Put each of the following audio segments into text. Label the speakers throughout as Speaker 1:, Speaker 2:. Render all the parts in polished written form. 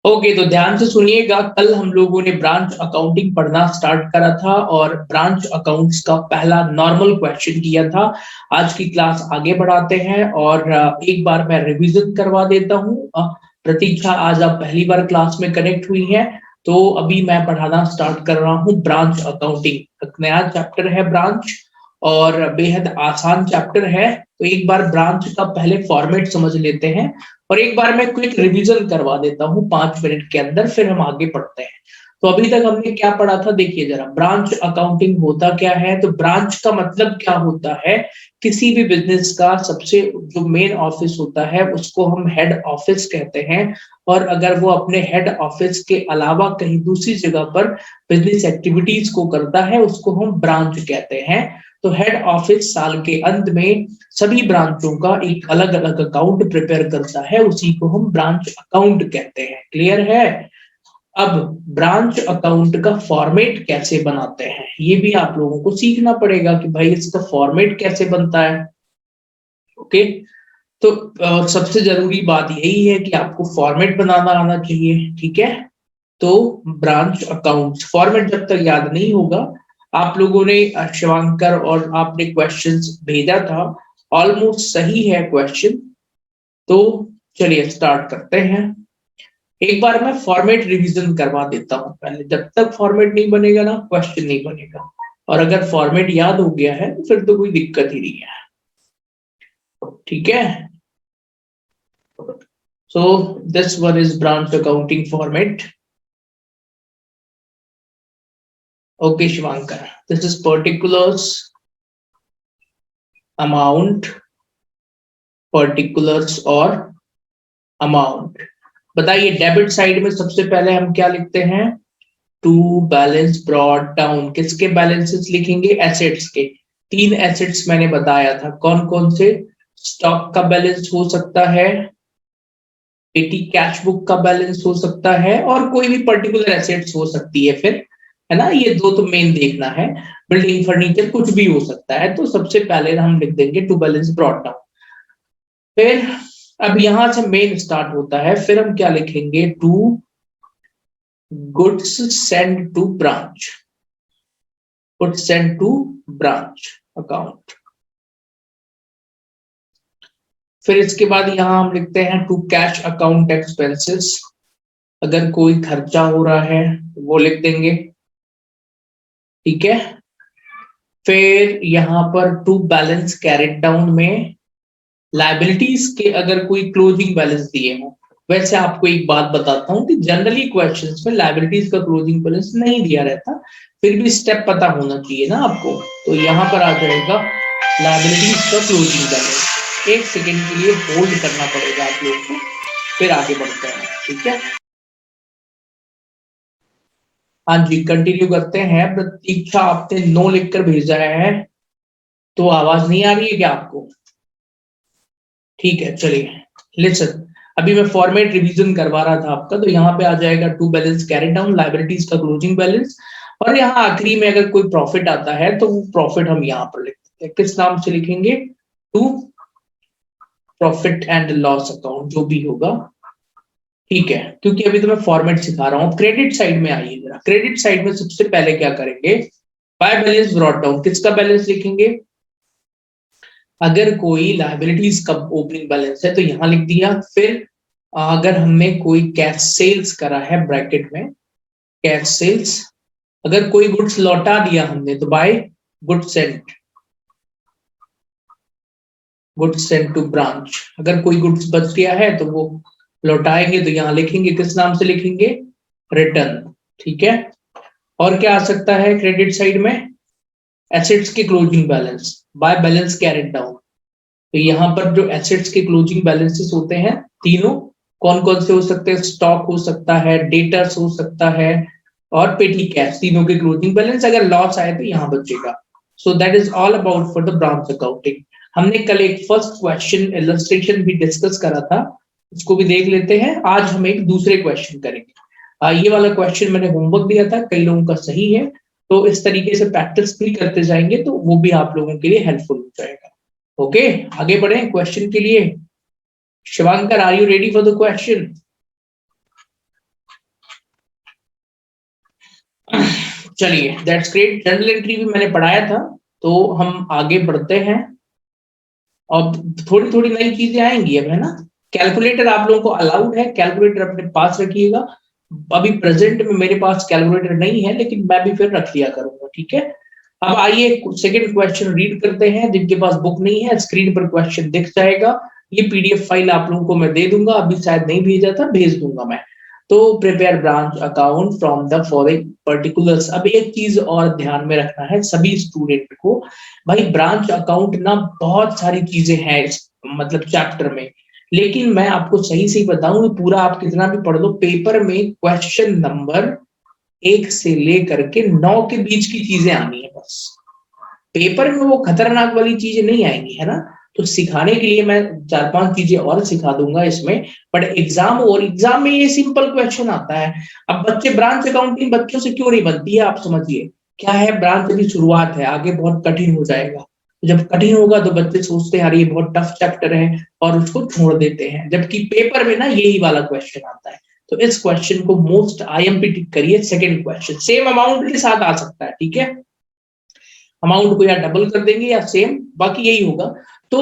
Speaker 1: Okay, तो ध्यान से सुनिएगा। कल हम लोगों ने ब्रांच अकाउंटिंग पढ़ना स्टार्ट करा था और ब्रांच अकाउंट्स का पहला नॉर्मल क्वेश्चन किया था। आज की क्लास आगे बढ़ाते हैं और एक बार मैं रिवीजन करवा देता हूँ। प्रतीक्षा, आज आप पहली बार क्लास में कनेक्ट हुई है, तो अभी मैं पढ़ाना स्टार्ट कर रहा हूँ ब्रांच अकाउंटिंग। एक नया चैप्टर है ब्रांच और बेहद आसान चैप्टर है। तो एक बार ब्रांच का पहले फॉर्मेट समझ लेते हैं और एक बार मैं क्विक रिवीजन करवा देता हूँ 5 मिनट के अंदर, फिर हम आगे पढ़ते हैं। तो अभी तक हमने क्या पढ़ा था, देखिए जरा। ब्रांच अकाउंटिंग होता क्या है? तो ब्रांच का मतलब क्या होता है? किसी भी बिजनेस का सबसे जो मेन ऑफिस होता है उसको हम हेड ऑफिस कहते हैं। और अगर वो अपने हेड ऑफिस के अलावा कहीं दूसरी जगह पर बिजनेस एक्टिविटीज को करता है उसको हम ब्रांच कहते हैं। तो हेड ऑफिस साल के अंत में सभी ब्रांचों का एक अलग अलग अकाउंट प्रिपेयर करता है, उसी को हम ब्रांच अकाउंट कहते हैं। क्लियर है? अब ब्रांच अकाउंट का फॉर्मेट कैसे बनाते हैं ये भी आप लोगों को सीखना पड़ेगा कि भाई इसका फॉर्मेट कैसे बनता है। ओके, तो सबसे जरूरी बात यही है कि आपको फॉर्मेट बनाना आना चाहिए। ठीक है, तो ब्रांच अकाउंट फॉर्मेट जब तक याद नहीं होगा, आप लोगों ने शिवांकर और आपने क्वेश्चंस भेजा था, ऑलमोस्ट सही है क्वेश्चन। तो चलिए स्टार्ट करते हैं। एक बार मैं फॉर्मेट रिवीजन करवा देता हूं पहले। जब तक फॉर्मेट नहीं बनेगा ना, क्वेश्चन नहीं बनेगा। और अगर फॉर्मेट याद हो गया है तो फिर तो कोई दिक्कत ही नहीं है। ठीक है, so this one is branch accounting format. Okay, Shivankar, this is particulars, amount, particulars और अमाउंट। बताइए, डेबिट साइड में सबसे पहले हम क्या लिखते हैं? To balance brought down. किसके बैलेंसेस लिखेंगे? एसेट्स के। 3 एसेट्स मैंने बताया था, कौन कौन से? स्टॉक का बैलेंस हो सकता है, पेटी कैश बुक का बैलेंस हो सकता है, और कोई भी पर्टिकुलर एसेट्स हो सकती है फिर, है ना। ये दो तो मेन देखना है। बिल्डिंग फर्नीचर कुछ भी हो सकता है। तो सबसे पहले हम लिख देंगे टू बैलेंस ब्रॉट डाउन। फिर अब यहां से मेन स्टार्ट होता है, फिर हम क्या लिखेंगे? To goods send to branch, goods send to branch account. फिर इसके बाद यहां हम लिखते हैं टू कैश अकाउंट एक्सपेंसेस। अगर कोई खर्चा हो रहा है वो लिख देंगे। ठीक है, फिर यहां पर टू बैलेंस कैरेट डाउन में लाइबिलिटीज के अगर कोई क्लोजिंग बैलेंस दिए हो। वैसे आपको एक बात बताता हूं कि जनरली क्वेश्चंस में लाइबिलिटीज का क्लोजिंग बैलेंस नहीं दिया रहता, फिर भी स्टेप पता होना चाहिए ना आपको। तो यहां पर आ जाएगा लाइबिलिटीज का क्लोजिंग बैलेंस। एक सेकेंड के लिए होल्ड करना पड़ेगा आप लोगों को, फिर आगे बढ़ते हैं। ठीक है, हाँ जी, कंटिन्यू करते हैं। प्रतीक्षा, आपने नो लिखकर भेजा है, तो आवाज नहीं आ रही है क्या आपको? ठीक है, चलिए लिसन। अभी मैं फॉर्मेट रिवीजन करवा रहा था आपका। तो यहाँ पे आ जाएगा to balance carry down, liabilities का क्लोजिंग बैलेंस, और यहाँ आखिरी में अगर कोई प्रॉफिट आता है तो वो प्रॉफिट हम यहाँ पर लिखते हैं। किस नाम से लिखेंगे? To profit and loss account, जो भी होगा। ठीक है, क्योंकि अभी तो मैं फॉर्मेट सिखा रहा हूँ। क्रेडिट साइड में आइए जरा। क्रेडिट साइड में सबसे पहले क्या करेंगे? By balance brought down. किसका बैलेंस लिखेंगे? अगर कोई लाइबिलिटीज का ओपनिंग बैलेंस है तो यहां लिख दिया। फिर अगर हमने कोई कैश सेल्स करा है, ब्रैकेट में कैश सेल्स। अगर कोई गुड्स लौटा दिया हमने तो by goods sent to branch. अगर कोई गुड्स बच गया है तो वो लौटाएंगे, तो यहां लिखेंगे। किस नाम से लिखेंगे? रिटर्न। ठीक है, और क्या आ सकता है क्रेडिट साइड में? एसेट्स के closing balance, by balance carried down. तो यहाँ पर जो एसेट्स के क्लोजिंग बैलेंसेस होते हैं तीनों, कौन कौन से हो सकते हैं? स्टॉक हो सकता है, डेटर्स हो सकता है, और पेटी कैश। तीनों के क्लोजिंग बैलेंस अगर लॉस आए तो यहाँ बचेगा। So that is all about for the branch accounting. हमने कल एक फर्स्ट क्वेश्चन इलस्ट्रेशन भी डिस्कस करा था, उसको भी देख लेते हैं। आज हम एक दूसरे क्वेश्चन करेंगे। ये वाला क्वेश्चन मैंने होमवर्क दिया था, कई लोगों का सही है, तो इस तरीके से प्रैक्टिस भी करते जाएंगे तो वो भी आप लोगों के लिए हेल्पफुल हो जाएगा। ओके, आगे बढ़े क्वेश्चन के लिए। Shivankar, are you ready for the question? चलिए दैट्स ग्रेट, जर्नल एंट्री भी मैंने पढ़ाया था, तो हम आगे बढ़ते हैं। अब थोड़ी थोड़ी नई चीजें आएंगी अब, है ना। कैलकुलेटर आप लोगों को अलाउड है, कैलकुलेटर अपने पास रखिएगा। अभी प्रेजेंट में मेरे पास कैलकुलेटर नहीं है, लेकिन मैं भी फिर रख लिया करूंगा, ठीक है। अब आइए सेकंड क्वेश्चन रीड करते हैं। जिनके पास बुक नहीं है, स्क्रीन पर क्वेश्चन दिख जाएगा। ये पीडीएफ फाइल आप लोगों को मैं दे दूंगा, अभी शायद नहीं भेजा था, भेज दूंगा मैं। तो prepare branch account from the following particulars. अब एक चीज और ध्यान में रखना है सभी स्टूडेंट को, भाई ब्रांच अकाउंट ना बहुत सारी चीजें हैं इस मतलब चैप्टर में, लेकिन मैं आपको सही से बताऊं, पूरा आप कितना भी पढ़ लो, पेपर में क्वेश्चन नंबर 1 से लेकर के 9 के बीच की चीजें आनी है बस। पेपर में वो खतरनाक वाली चीजें नहीं आएंगी, है ना। तो सिखाने के लिए मैं 4-5 चीजें और सिखा दूंगा इसमें, बट एग्जाम में ये सिंपल क्वेश्चन आता है। अब बच्चे ब्रांच अकाउंटिंग बच्चों से क्यों नहीं बनती है, आप समझिए। क्या है, ब्रांच अभी शुरुआत है, आगे बहुत कठिन हो जाएगा। जब कठिन होगा तो बच्चे सोचते हैं यार ये बहुत टफ चैप्टर है और उसको छोड़ देते हैं, जबकि पेपर में ना यही वाला क्वेश्चन आता है। तो इस क्वेश्चन को मोस्ट आईएमपी टिक करिए। सेकंड क्वेश्चन सेम अमाउंट के साथ आ सकता है, ठीक है। अमाउंट को या डबल कर देंगे या सेम, बाकी यही होगा। तो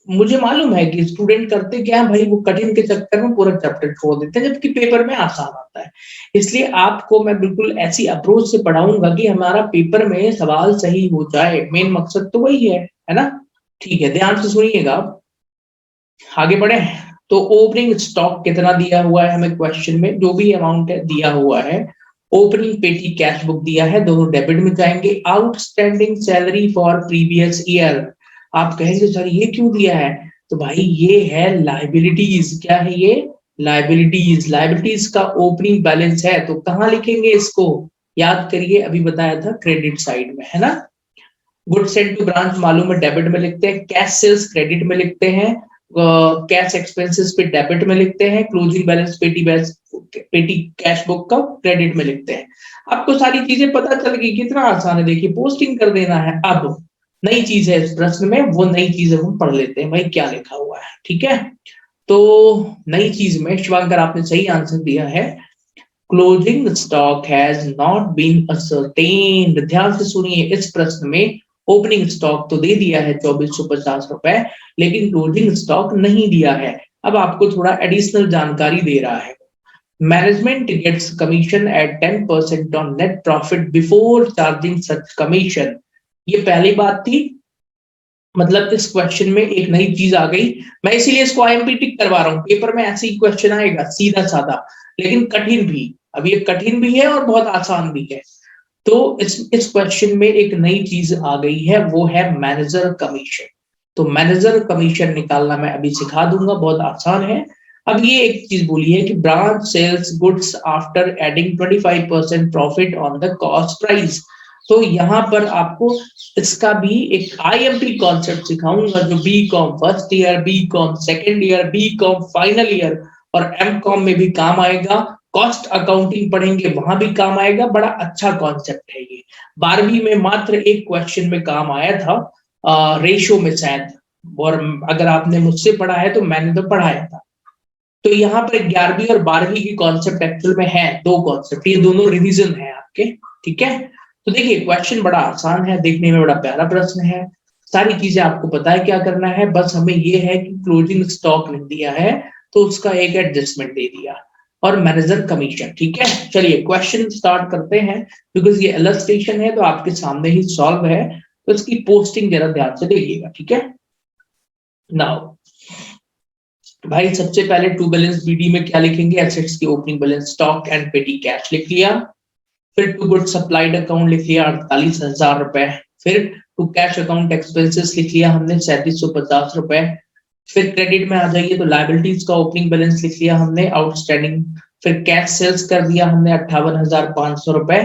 Speaker 1: मुझे मालूम है कि स्टूडेंट करते क्या है भाई, वो कठिन के चक्कर में पूरा चैप्टर छोड़ देते हैं, जबकि पेपर में आसान आता है। इसलिए आपको मैं बिल्कुल ऐसी अप्रोच से पढ़ाऊंगा कि हमारा पेपर में सवाल सही हो जाए, मेन मकसद तो वही है ना। ठीक है, ध्यान से सुनिएगा। आगे बढ़े। तो ओपनिंग स्टॉक कितना दिया हुआ है हमें क्वेश्चन में, जो भी अमाउंट है दिया हुआ है। ओपनिंग पेटी कैश बुक दिया है, दोनों डेबिट में जाएंगे। Outstanding salary for previous year. आप कहेंगे सर ये क्यों दिया है, तो भाई ये है लाइबिलिटीज। क्या है ये, लाइबिलिटीज। लाइबिलिटीज का ओपनिंग बैलेंस है, तो कहां लिखेंगे इसको, याद करिए, अभी बताया था क्रेडिट साइड में, है ना। गुड सेंड टू ब्रांच मालूम है डेबिट में लिखते हैं, कैश सेल्स क्रेडिट में लिखते हैं, कैश एक्सपेंसेस पे डेबिट में लिखते हैं, क्लोजिंग बैलेंस पेटी कैश बुक का क्रेडिट में लिखते हैं। आपको सारी चीजें पता चल गई, कितना आसान है, देखिए पोस्टिंग कर देना है। अब नई चीज है इस प्रश्न में, वो नई चीज हम पढ़ लेते हैं भाई क्या लिखा हुआ है, ठीक है। तो नई चीज में शिवांकर आपने सही आंसर दिया है, closing stock has not been ascertained. ध्यान से सुनिए, इस प्रश्न में ओपनिंग स्टॉक तो दे दिया है 2450 रुपए, लेकिन क्लोजिंग स्टॉक नहीं दिया है। अब आपको थोड़ा एडिशनल जानकारी दे रहा है। Management gets commission at 10% on net profit before charging such commission. ये पहली बात थी, मतलब इस क्वेश्चन में एक नई चीज आ गई। मैं इसीलिए इसको आईएमपी टिक करवा रहा हूँ, पेपर में ऐसे ही क्वेश्चन आएगा सीधा साधा, लेकिन कठिन भी। अब ये कठिन भी है और बहुत आसान भी है। तो इस क्वेश्चन में एक नई चीज आ गई है, वो है मैनेजर कमीशन। तो मैनेजर कमीशन निकालना मैं अभी सिखा दूंगा, बहुत आसान है। अब ये एक चीज बोली है कि branch sells goods after adding 25% profit on the cost price. तो यहाँ पर आपको इसका भी एक आईएमपी कॉन्सेप्ट सिखाऊंगा, जो B com first year, B com second year, B com final year और एम कॉम में भी काम आएगा। कॉस्ट अकाउंटिंग पढ़ेंगे वहां भी काम आएगा, बड़ा अच्छा कॉन्सेप्ट है ये। 12वीं में मात्र एक क्वेश्चन में काम आया था, रेशो में शायद, और अगर आपने मुझसे पढ़ा है तो मैंने तो पढ़ाया था। तो यहाँ पर 11वीं और 12वीं की कॉन्सेप्ट एक्चुअल में है, दो कॉन्सेप्ट, ये दोनों रिवीजन है आपके, ठीक है। तो देखिए क्वेश्चन बड़ा आसान है, देखने में बड़ा प्यारा प्रश्न है, सारी चीजें आपको पता है क्या करना है, बस हमें ये है कि क्लोजिंग स्टॉक लिख दिया है तो उसका एक एडजस्टमेंट दे दिया, और मैनेजर कमीशन, ठीक है। चलिए क्वेश्चन स्टार्ट करते हैं, बिकॉज ये इलस्ट्रेशन है तो आपके सामने ही सॉल्व है, तो इसकी पोस्टिंग जरा ध्यान से देखिएगा, ठीक है। नाउ भाई सबसे पहले टू बैलेंस बीडी में क्या लिखेंगे, एसेट्स की ओपनिंग बैलेंस स्टॉक एंड पेटी कैश लिख लिया। फिर टू गुड सप्लाइड अकाउंट लिख लिया 48,000 रुपए। फिर टू कैश अकाउंट एक्सपेंसेस लिख लिया हमने 3750 रुपए। फिर क्रेडिट में आ जाइए तो लाइबिलिटीज का ओपनिंग बैलेंस लिख लिया हमने, आउटस्टैंडिंग। फिर कैश सेल्स कर दिया हमने 58,500 रुपए।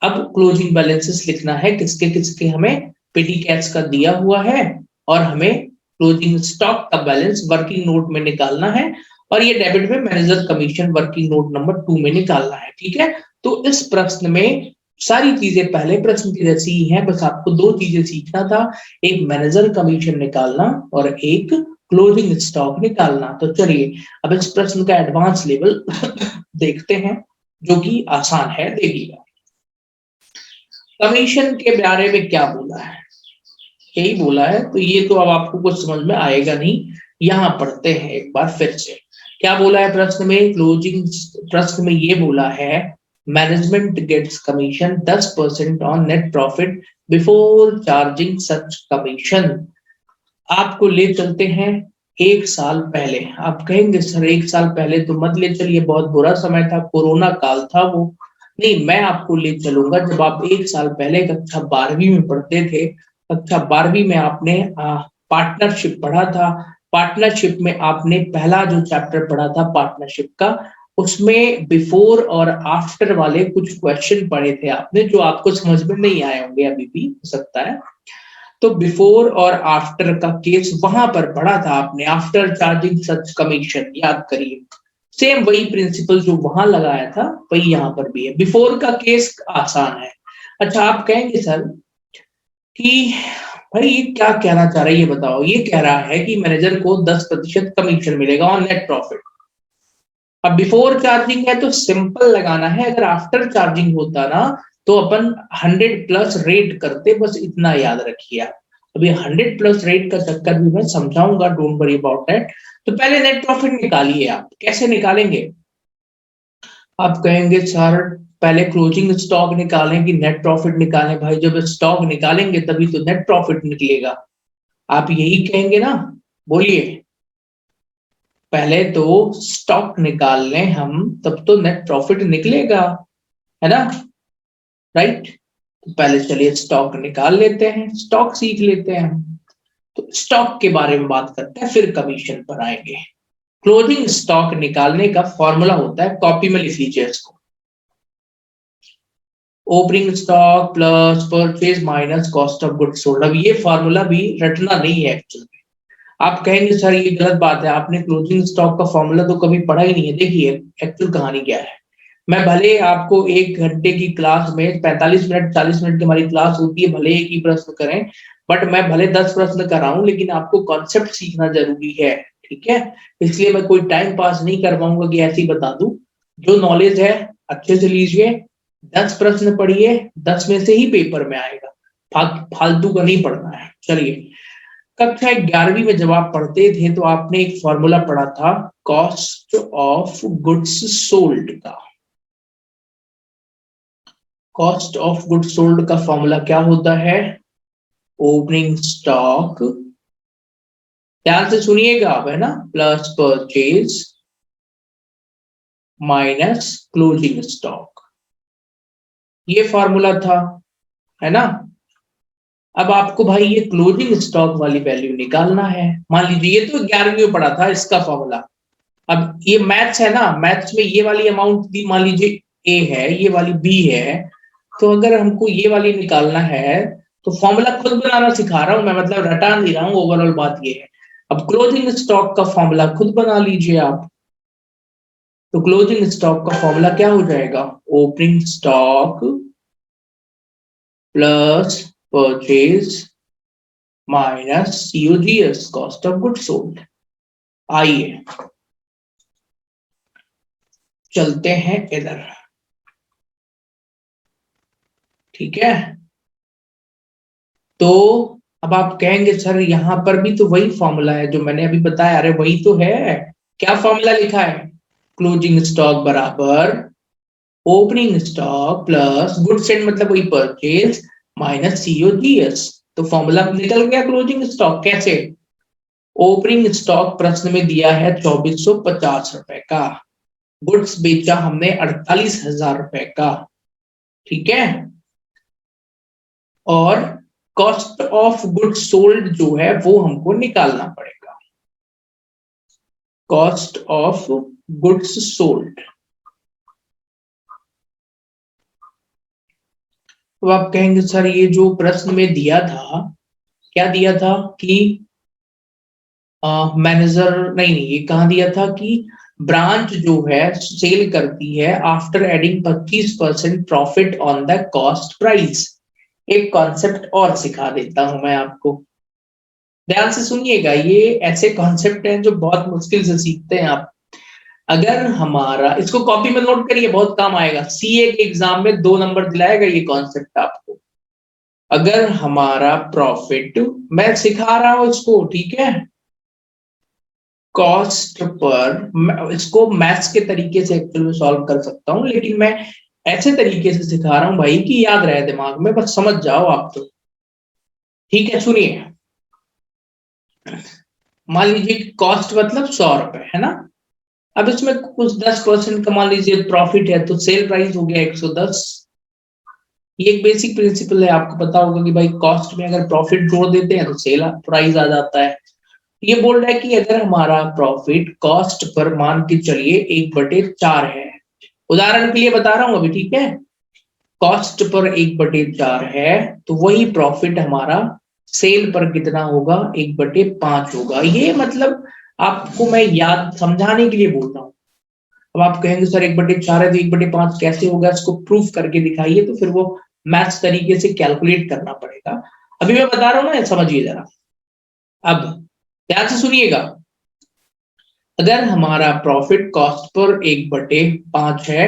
Speaker 1: अब क्लोजिंग बैलेंसेस लिखना है, किसके किसके, हमें पेटी कैश का दिया हुआ है और हमें क्लोजिंग स्टॉक का बैलेंस वर्किंग नोट में निकालना है, और ये डेबिट में manager commission working note number 2 में निकालना है, ठीक है। तो इस प्रश्न में सारी चीजें पहले प्रश्न की जैसी ही हैं, बस आपको दो चीजें सीखना था, एक मैनेजर कमीशन निकालना और एक क्लोजिंग स्टॉक निकालना। तो चलिए अब इस प्रश्न का एडवांस लेवल देखते हैं, जो कि आसान है, देखिएगा। कमीशन के बारे में क्या बोला है, यही बोला है, तो ये तो अब आपको कुछ समझ में आएगा नहीं। यहाँ पढ़ते हैं एक बार फिर से, क्या बोला है प्रश्न में, क्लोजिंग प्रश्न में ये बोला है, management gets commission 10% on net profit before charging such commission. आपको ले चलते हैं एक साल पहले। आप कहेंगे सर एक साल पहले तो मत ले चलिए, बहुत बुरा समय था, कोरोना काल था वो। नहीं, मैं आपको ले चलूंगा जब आप एक साल पहले कक्षा 12वीं में पढ़ते थे। कक्षा 12वीं में आपने पार्टनरशिप पढ़ा था। पार्टनरशिप में आपने पहला जो चैप्टर पढ़ा था पार्टनरशिप का, उसमें बिफोर और आफ्टर वाले कुछ क्वेश्चन पढ़े थे आपने, जो आपको समझ में नहीं आए होंगे, अभी भी हो सकता है। तो बिफोर और आफ्टर का केस वहां पर पढ़ा था आपने, आफ्टर चार्जिंग सच कमीशन, याद करिए। सेम वही प्रिंसिपल जो वहां लगाया था वही यहाँ पर भी है। बिफोर का केस आसान है। अच्छा, आप कहेंगे सर कि भाई ये क्या कहना चाह रहा है, ये बताओ। ये कह रहा है कि मैनेजर को 10% कमीशन मिलेगा ऑन नेट प्रॉफिट। अब बिफोर चार्जिंग है तो सिंपल लगाना है, अगर आफ्टर चार्जिंग होता ना तो अपन 100+ रेट करते, बस इतना याद रखिए आप। अभी 100+ रेट का चक्कर भी मैं समझाऊंगा, डोंट वरी अबाउट दैट। तो पहले नेट प्रॉफिट निकालिए। आप कैसे निकालेंगे? आप कहेंगे सर पहले क्लोजिंग स्टॉक निकालें कि नेट प्रॉफिट निकालें? भाई जब स्टॉक निकालेंगे तभी तो नेट प्रॉफिट निकलेगा, आप यही कहेंगे ना? बोलिए, पहले तो स्टॉक निकाल लें हम, तब तो नेट प्रॉफिट निकलेगा, है ना? राइट। तो पहले चलिए स्टॉक निकाल लेते हैं, स्टॉक सीख लेते हैं हम। तो स्टॉक के बारे में बात करते हैं, फिर कमीशन पर आएंगे। क्लोजिंग स्टॉक निकालने का फॉर्मूला होता है, कॉपी में लिख लीजिए इसको, opening stock plus purchase minus cost of goods sold. अब ये फॉर्मूला भी रटना नहीं है एक्चुअल में। आप कहेंगे सर ये गलत बात है, आपने क्लोजिंग स्टॉक का फॉर्मूला तो कभी पढ़ा ही नहीं है। देखिए एक्चुअल कहानी क्या है, मैं भले आपको 1 घंटे की क्लास में 45 मिनट 40 मिनट की हमारी क्लास होती है, भले एक ही प्रश्न करें, बट मैं भले 10 प्रश्न कराऊं, लेकिन आपको कॉन्सेप्ट सीखना जरूरी है, ठीक है? इसलिए मैं कोई टाइम पास नहीं कर पाऊंगा कि ऐसे ही बता दूं। जो नॉलेज है अच्छे से लीजिए, 10 प्रश्न पढ़िए, 10 में से ही पेपर में आएगा, फालतू का नहीं पढ़ना है। चलिए, कक्षा 11वीं में जब आप पढ़ते थे तो आपने एक फॉर्मूला पढ़ा था कॉस्ट ऑफ गुड्स सोल्ड का। कॉस्ट ऑफ गुड्स सोल्ड का फॉर्मूला क्या होता है? ओपनिंग स्टॉक, ध्यान से सुनिएगा आप, है ना, plus purchase minus closing stock, ये फॉर्मूला था, है ना? अब आपको भाई ये क्लोजिंग स्टॉक वाली वैल्यू निकालना है। मान लीजिए ये तो 11वीं में पढ़ा था इसका फॉर्मूला। अब ये मैथ्स है ना, मैथ्स में ये वाली अमाउंट दी, मान लीजिए ए है, ये वाली बी है, तो अगर हमको ये वाली निकालना है तो फॉर्मूला खुद बनाना सिखा रहा हूं मैं, मतलब रटा नहीं रहा हूं, ओवरऑल बात ये है। अब क्लोजिंग स्टॉक का फॉर्मूला खुद बना लीजिए आप। तो क्लोजिंग स्टॉक का फॉर्मूला क्या हो जाएगा? Opening stock plus purchase minus COGS, cost of goods sold. आइए चलते हैं इधर, ठीक है? तो अब आप कहेंगे सर यहां पर भी तो वही फॉर्मूला है जो मैंने अभी बताया। अरे वही तो है, क्या फॉर्मूला लिखा है? क्लोजिंग स्टॉक बराबर opening stock plus goods and मतलब वही परचेज माइनस सीओजीएस। तो फॉर्मूला निकल गया क्लोजिंग स्टॉक। कैसे? ओपनिंग स्टॉक प्रश्न में दिया है 2450 रुपए का, गुड्स बेचा हमने 48,000 रुपए का, ठीक है? और कॉस्ट ऑफ गुड्स सोल्ड जो है वो हमको निकालना पड़ेगा, कॉस्ट ऑफ गुड्स सोल्ड। तो आप कहेंगे सर ये जो प्रश्न में दिया था, क्या दिया था कि मैनेजर, नहीं ये कहाँ दिया था कि ब्रांच जो है सेल करती है after adding 25% profit on the cost price. एक कॉन्सेप्ट और सिखा देता हूं मैं आपको, ध्यान से सुनिएगा। ये ऐसे कॉन्सेप्ट हैं जो बहुत मुश्किल से सीखते हैं आप। अगर हमारा, इसको कॉपी में नोट करिए, बहुत काम आएगा, सीए के एग्जाम में 2 नंबर दिलाएगा ये कॉन्सेप्ट आपको। अगर हमारा प्रॉफिट, मैं सिखा रहा हूं इसको, ठीक है, कॉस्ट पर, इसको मैथ्स के तरीके से एक्चुअल में सॉल्व कर सकता हूं, लेकिन मैं ऐसे तरीके से सिखा रहा हूं भाई कि याद रहे दिमाग में, बस समझ जाओ आप तो। ठीक है, सुनिए। मान लीजिए कॉस्ट मतलब 100 रुपए है ना। अब इसमें कुछ 10% का मान लीजिए प्रॉफिट है, तो सेल प्राइस हो गया 110। ये एक बेसिक प्रिंसिपल है, आपको पता होगा कि भाई कॉस्ट में अगर प्रॉफिट जोड़ देते हैं तो सेल प्राइस आ जाता है। ये बोल रहा है कि अगर हमारा प्रॉफिट कॉस्ट पर मान के चलिए 1/4 है, उदाहरण के लिए बता रहा हूं अभी, ठीक है, कॉस्ट पर 1/4 है, तो वही प्रॉफिट हमारा सेल पर कितना होगा, 1/5 होगा। ये मतलब आपको मैं याद समझाने के लिए बोल रहा हूं। अब आप कहेंगे सर 1/4 है तो 1/5 कैसे होगा, इसको प्रूफ करके दिखाइए, तो फिर वो मैथ्स तरीके से कैलकुलेट करना पड़ेगा। अभी मैं बता रहा हूं ना, समझिए जरा। अब ध्यान से सुनिएगा। अगर हमारा प्रॉफिट कॉस्ट पर 1/5 है,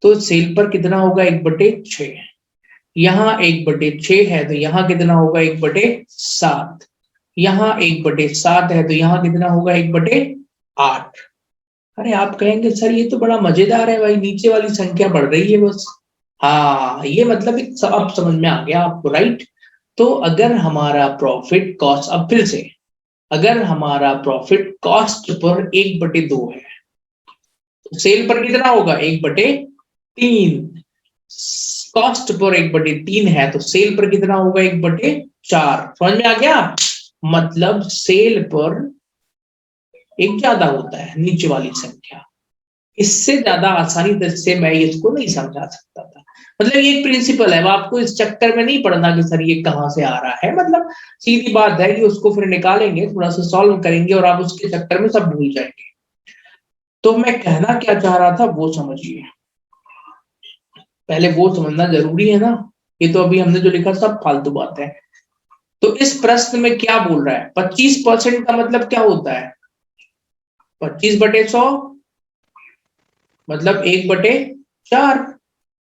Speaker 1: तो सेल पर कितना होगा, 1/6। यहाँ 1/6 है तो यहाँ कितना होगा, 1/7। यहाँ 1/7 है तो यहाँ कितना होगा, 1/8। अरे आप कहेंगे सर ये तो बड़ा मजेदार है भाई, नीचे वाली संख्या बढ़ रही है बस। हाँ, ये मतलब एक अब समझ में आ गया आपको, राइट। तो अगर हमारा प्रॉफिट कॉस्ट, अब फिर से, अगर हमारा प्रॉफिट कॉस्ट पर 1/2 है, तो सेल पर कितना होगा, 1/3। कॉस्ट पर 1/3 है तो सेल पर कितना होगा, 1/4। समझ में आ गया। मतलब सेल पर एक ज्यादा होता है नीचे वाली संख्या। इससे ज्यादा आसानी से मैं इसको नहीं समझा सकता था। मतलब ये एक प्रिंसिपल है, आपको इस चक्कर में नहीं पड़ना कि सर ये कहां से आ रहा है। मतलब सीधी बात है कि उसको फिर निकालेंगे, थोड़ा सा सॉल्व करेंगे और आप उसके चक्कर में सब भूल जाएंगे। तो मैं कहना क्या चाह रहा था वो समझिए, पहले वो समझना जरूरी है ना। ये तो अभी हमने जो लिखा सब फालतू बात है। तो इस प्रश्न में क्या बोल रहा है, 25% का मतलब क्या होता है, 25/100 मतलब 1/4।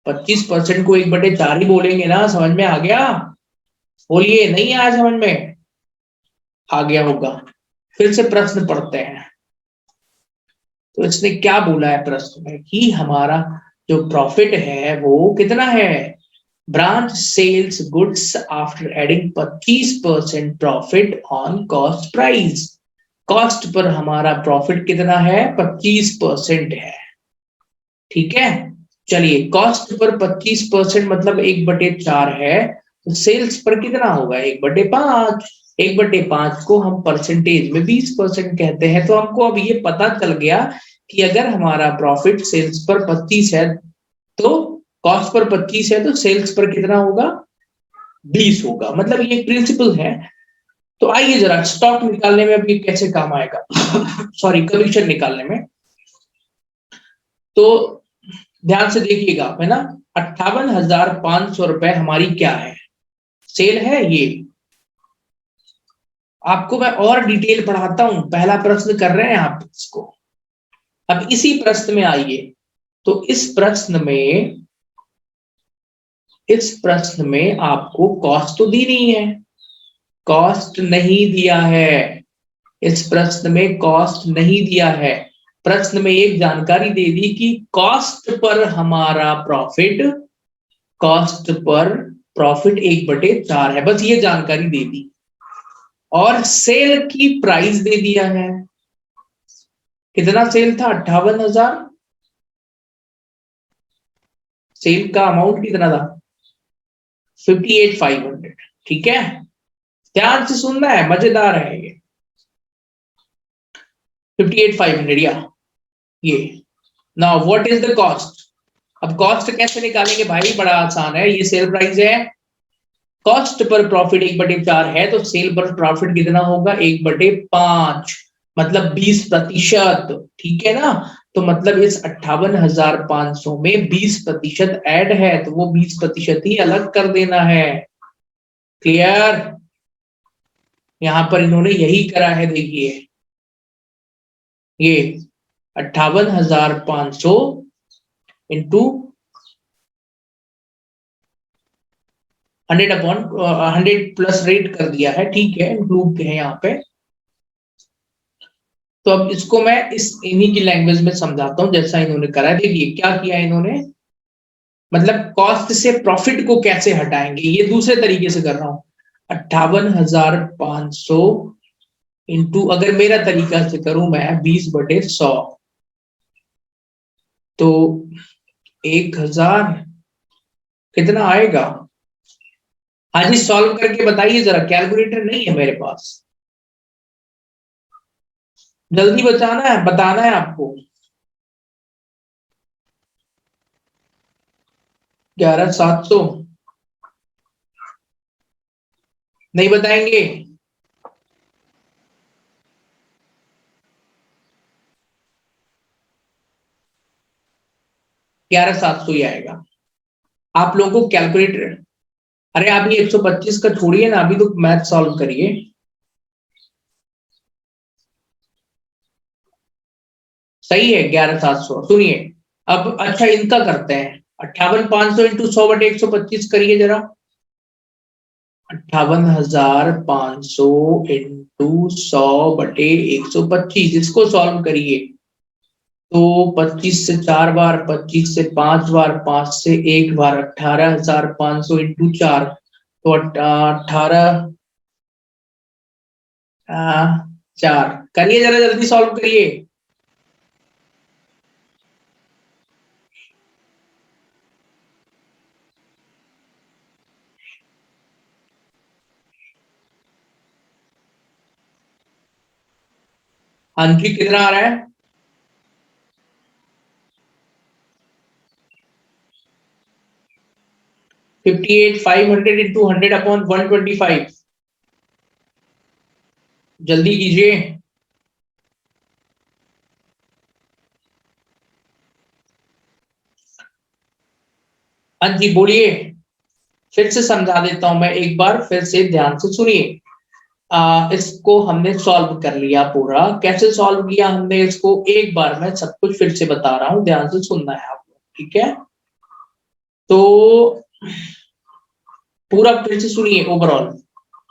Speaker 1: 25% को 1/4 ही बोलेंगे ना, समझ में आ गया। बोलिए, नहीं आया समझ में, आ गया होगा। फिर से प्रश्न पढ़ते हैं। तो इसने क्या बोला है प्रश्न में कि हमारा जो प्रॉफिट है वो कितना है, branch sells goods after adding 25% profit on cost price. Cost पर हमारा प्रॉफिट कितना है, 25% है, ठीक है। चलिए, कॉस्ट पर 25% मतलब 1/4 है, तो सेल्स पर कितना होगा, 1/5। 1/5 को हम परसेंटेज में 20% कहते हैं। तो हमको अब ये पता चल गया कि अगर हमारा प्रॉफिट सेल्स पर 25 है, तो कॉस्ट पर 25 है, तो सेल्स पर कितना होगा, 20 होगा। मतलब ये एक प्रिंसिपल है। तो आइए जरा स्टॉक निकालने में अब ये कैसे काम आएगा सॉरी, कमीशन निकालने में। तो ध्यान से देखिएगा, है ना। 58,500 रुपए हमारी क्या है, सेल है ये। आपको मैं और डिटेल पढ़ाता हूं, पहला प्रश्न कर रहे हैं आप इसको। अब इसी प्रश्न में आइए। तो इस प्रश्न में आपको कॉस्ट तो दी नहीं है, कॉस्ट नहीं दिया है। इस प्रश्न में कॉस्ट नहीं दिया है। प्रश्न में एक जानकारी दे दी कि कॉस्ट पर प्रॉफिट 1/4 है, बस ये जानकारी दे दी। और सेल की प्राइस दे दिया है, कितना सेल था, 58,000। सेल का अमाउंट कितना था, 58,500। ठीक है, ध्यान से सुनना है, मजेदार है ये। 58,500 या ये। Now what is the cost. अब कॉस्ट कैसे निकालेंगे भाई, बड़ा आसान है, ये सेल प्राइस है। कॉस्ट पर प्रॉफिट 1/4 है, तो सेल पर प्रॉफिट कितना होगा, 1/5 मतलब 20%। ठीक है ना। तो मतलब इस 58,500 में 20% ऐड है, तो वो 20% ही अलग कर देना है। क्लियर। यहां पर इन्होंने यही करा है, देखिए ये 58,500 इंटू 100 प्लस रेट कर दिया है, ठीक है, इंक्लूड है यहाँ पे। तो अब इसको मैं इन्हीं की लैंग्वेज में समझाता हूँ जैसा इन्होंने करा है। देखिए क्या किया इन्होंने, मतलब कॉस्ट से प्रॉफिट को कैसे हटाएंगे, ये दूसरे तरीके से कर रहा हूं। 58,500 इंटू, अगर मेरा तरीका से करूं मैं, 20/100, तो 1,000 कितना आएगा? हाँ जी, सॉल्व करके बताइए जरा, कैलकुलेटर नहीं है मेरे पास, जल्दी बताना है आपको। 11,700 नहीं बताएंगे? 11,700 ही आएगा आप लोगों को कैलकुलेटर। अरे आप ये 125 का छोड़िए ना, अभी तो मैथ सॉल्व करिए। सही है 11,700। सुनिए अब, अच्छा इनका करते हैं, 58,500 इंटू 100/125 करिए जरा। 58,500 इंटू 100/125, इसको सॉल्व करिए। तो 25 से 4 बार, 25 से 5 बार, 5 से 1 बार, 18,500 इंटू 4, तो 18 4 करिए जरा, जल्दी सॉल्व करिए। हाँ जी, कितना आ रहा है? 58,500 इंटू 100/125, जल्दी कीजिए। हाँ जी बोलिए, फिर से समझा देता हूं मैं एक बार, फिर से ध्यान से सुनिए। इसको हमने सॉल्व कर लिया पूरा, कैसे सॉल्व किया हमने इसको, एक बार मैं सब कुछ फिर से बता रहा हूं, ध्यान से सुनना है आप लोग, ठीक है? तो पूरा फिर से सुनिए ओवरऑल,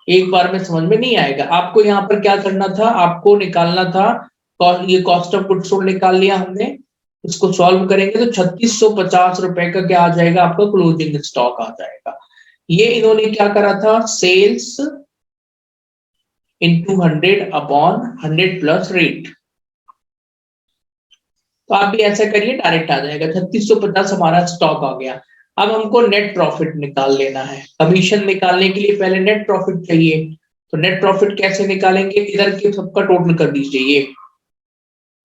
Speaker 1: एक बार में समझ में नहीं आएगा आपको। यहाँ पर क्या करना था, आपको निकालना था, ये कॉस्ट ऑफ गुड्स सोल्ड निकाल लिया हमने, इसको सॉल्व करेंगे तो 3,650 रुपए का क्या आ जाएगा आपका, क्लोजिंग स्टॉक आ जाएगा। ये इन्होंने क्या करा था, सेल्स इंटू 100/100 प्लस रेट। तो आप भी ऐसा करिए, डायरेक्ट आ जाएगा, 3,650 हमारा स्टॉक आ गया। अब हमको नेट प्रॉफिट निकाल लेना है, कमीशन निकालने के लिए पहले नेट प्रॉफिट चाहिए। तो नेट प्रॉफिट कैसे निकालेंगे, इधर के सबका टोटल कर दीजिए ये,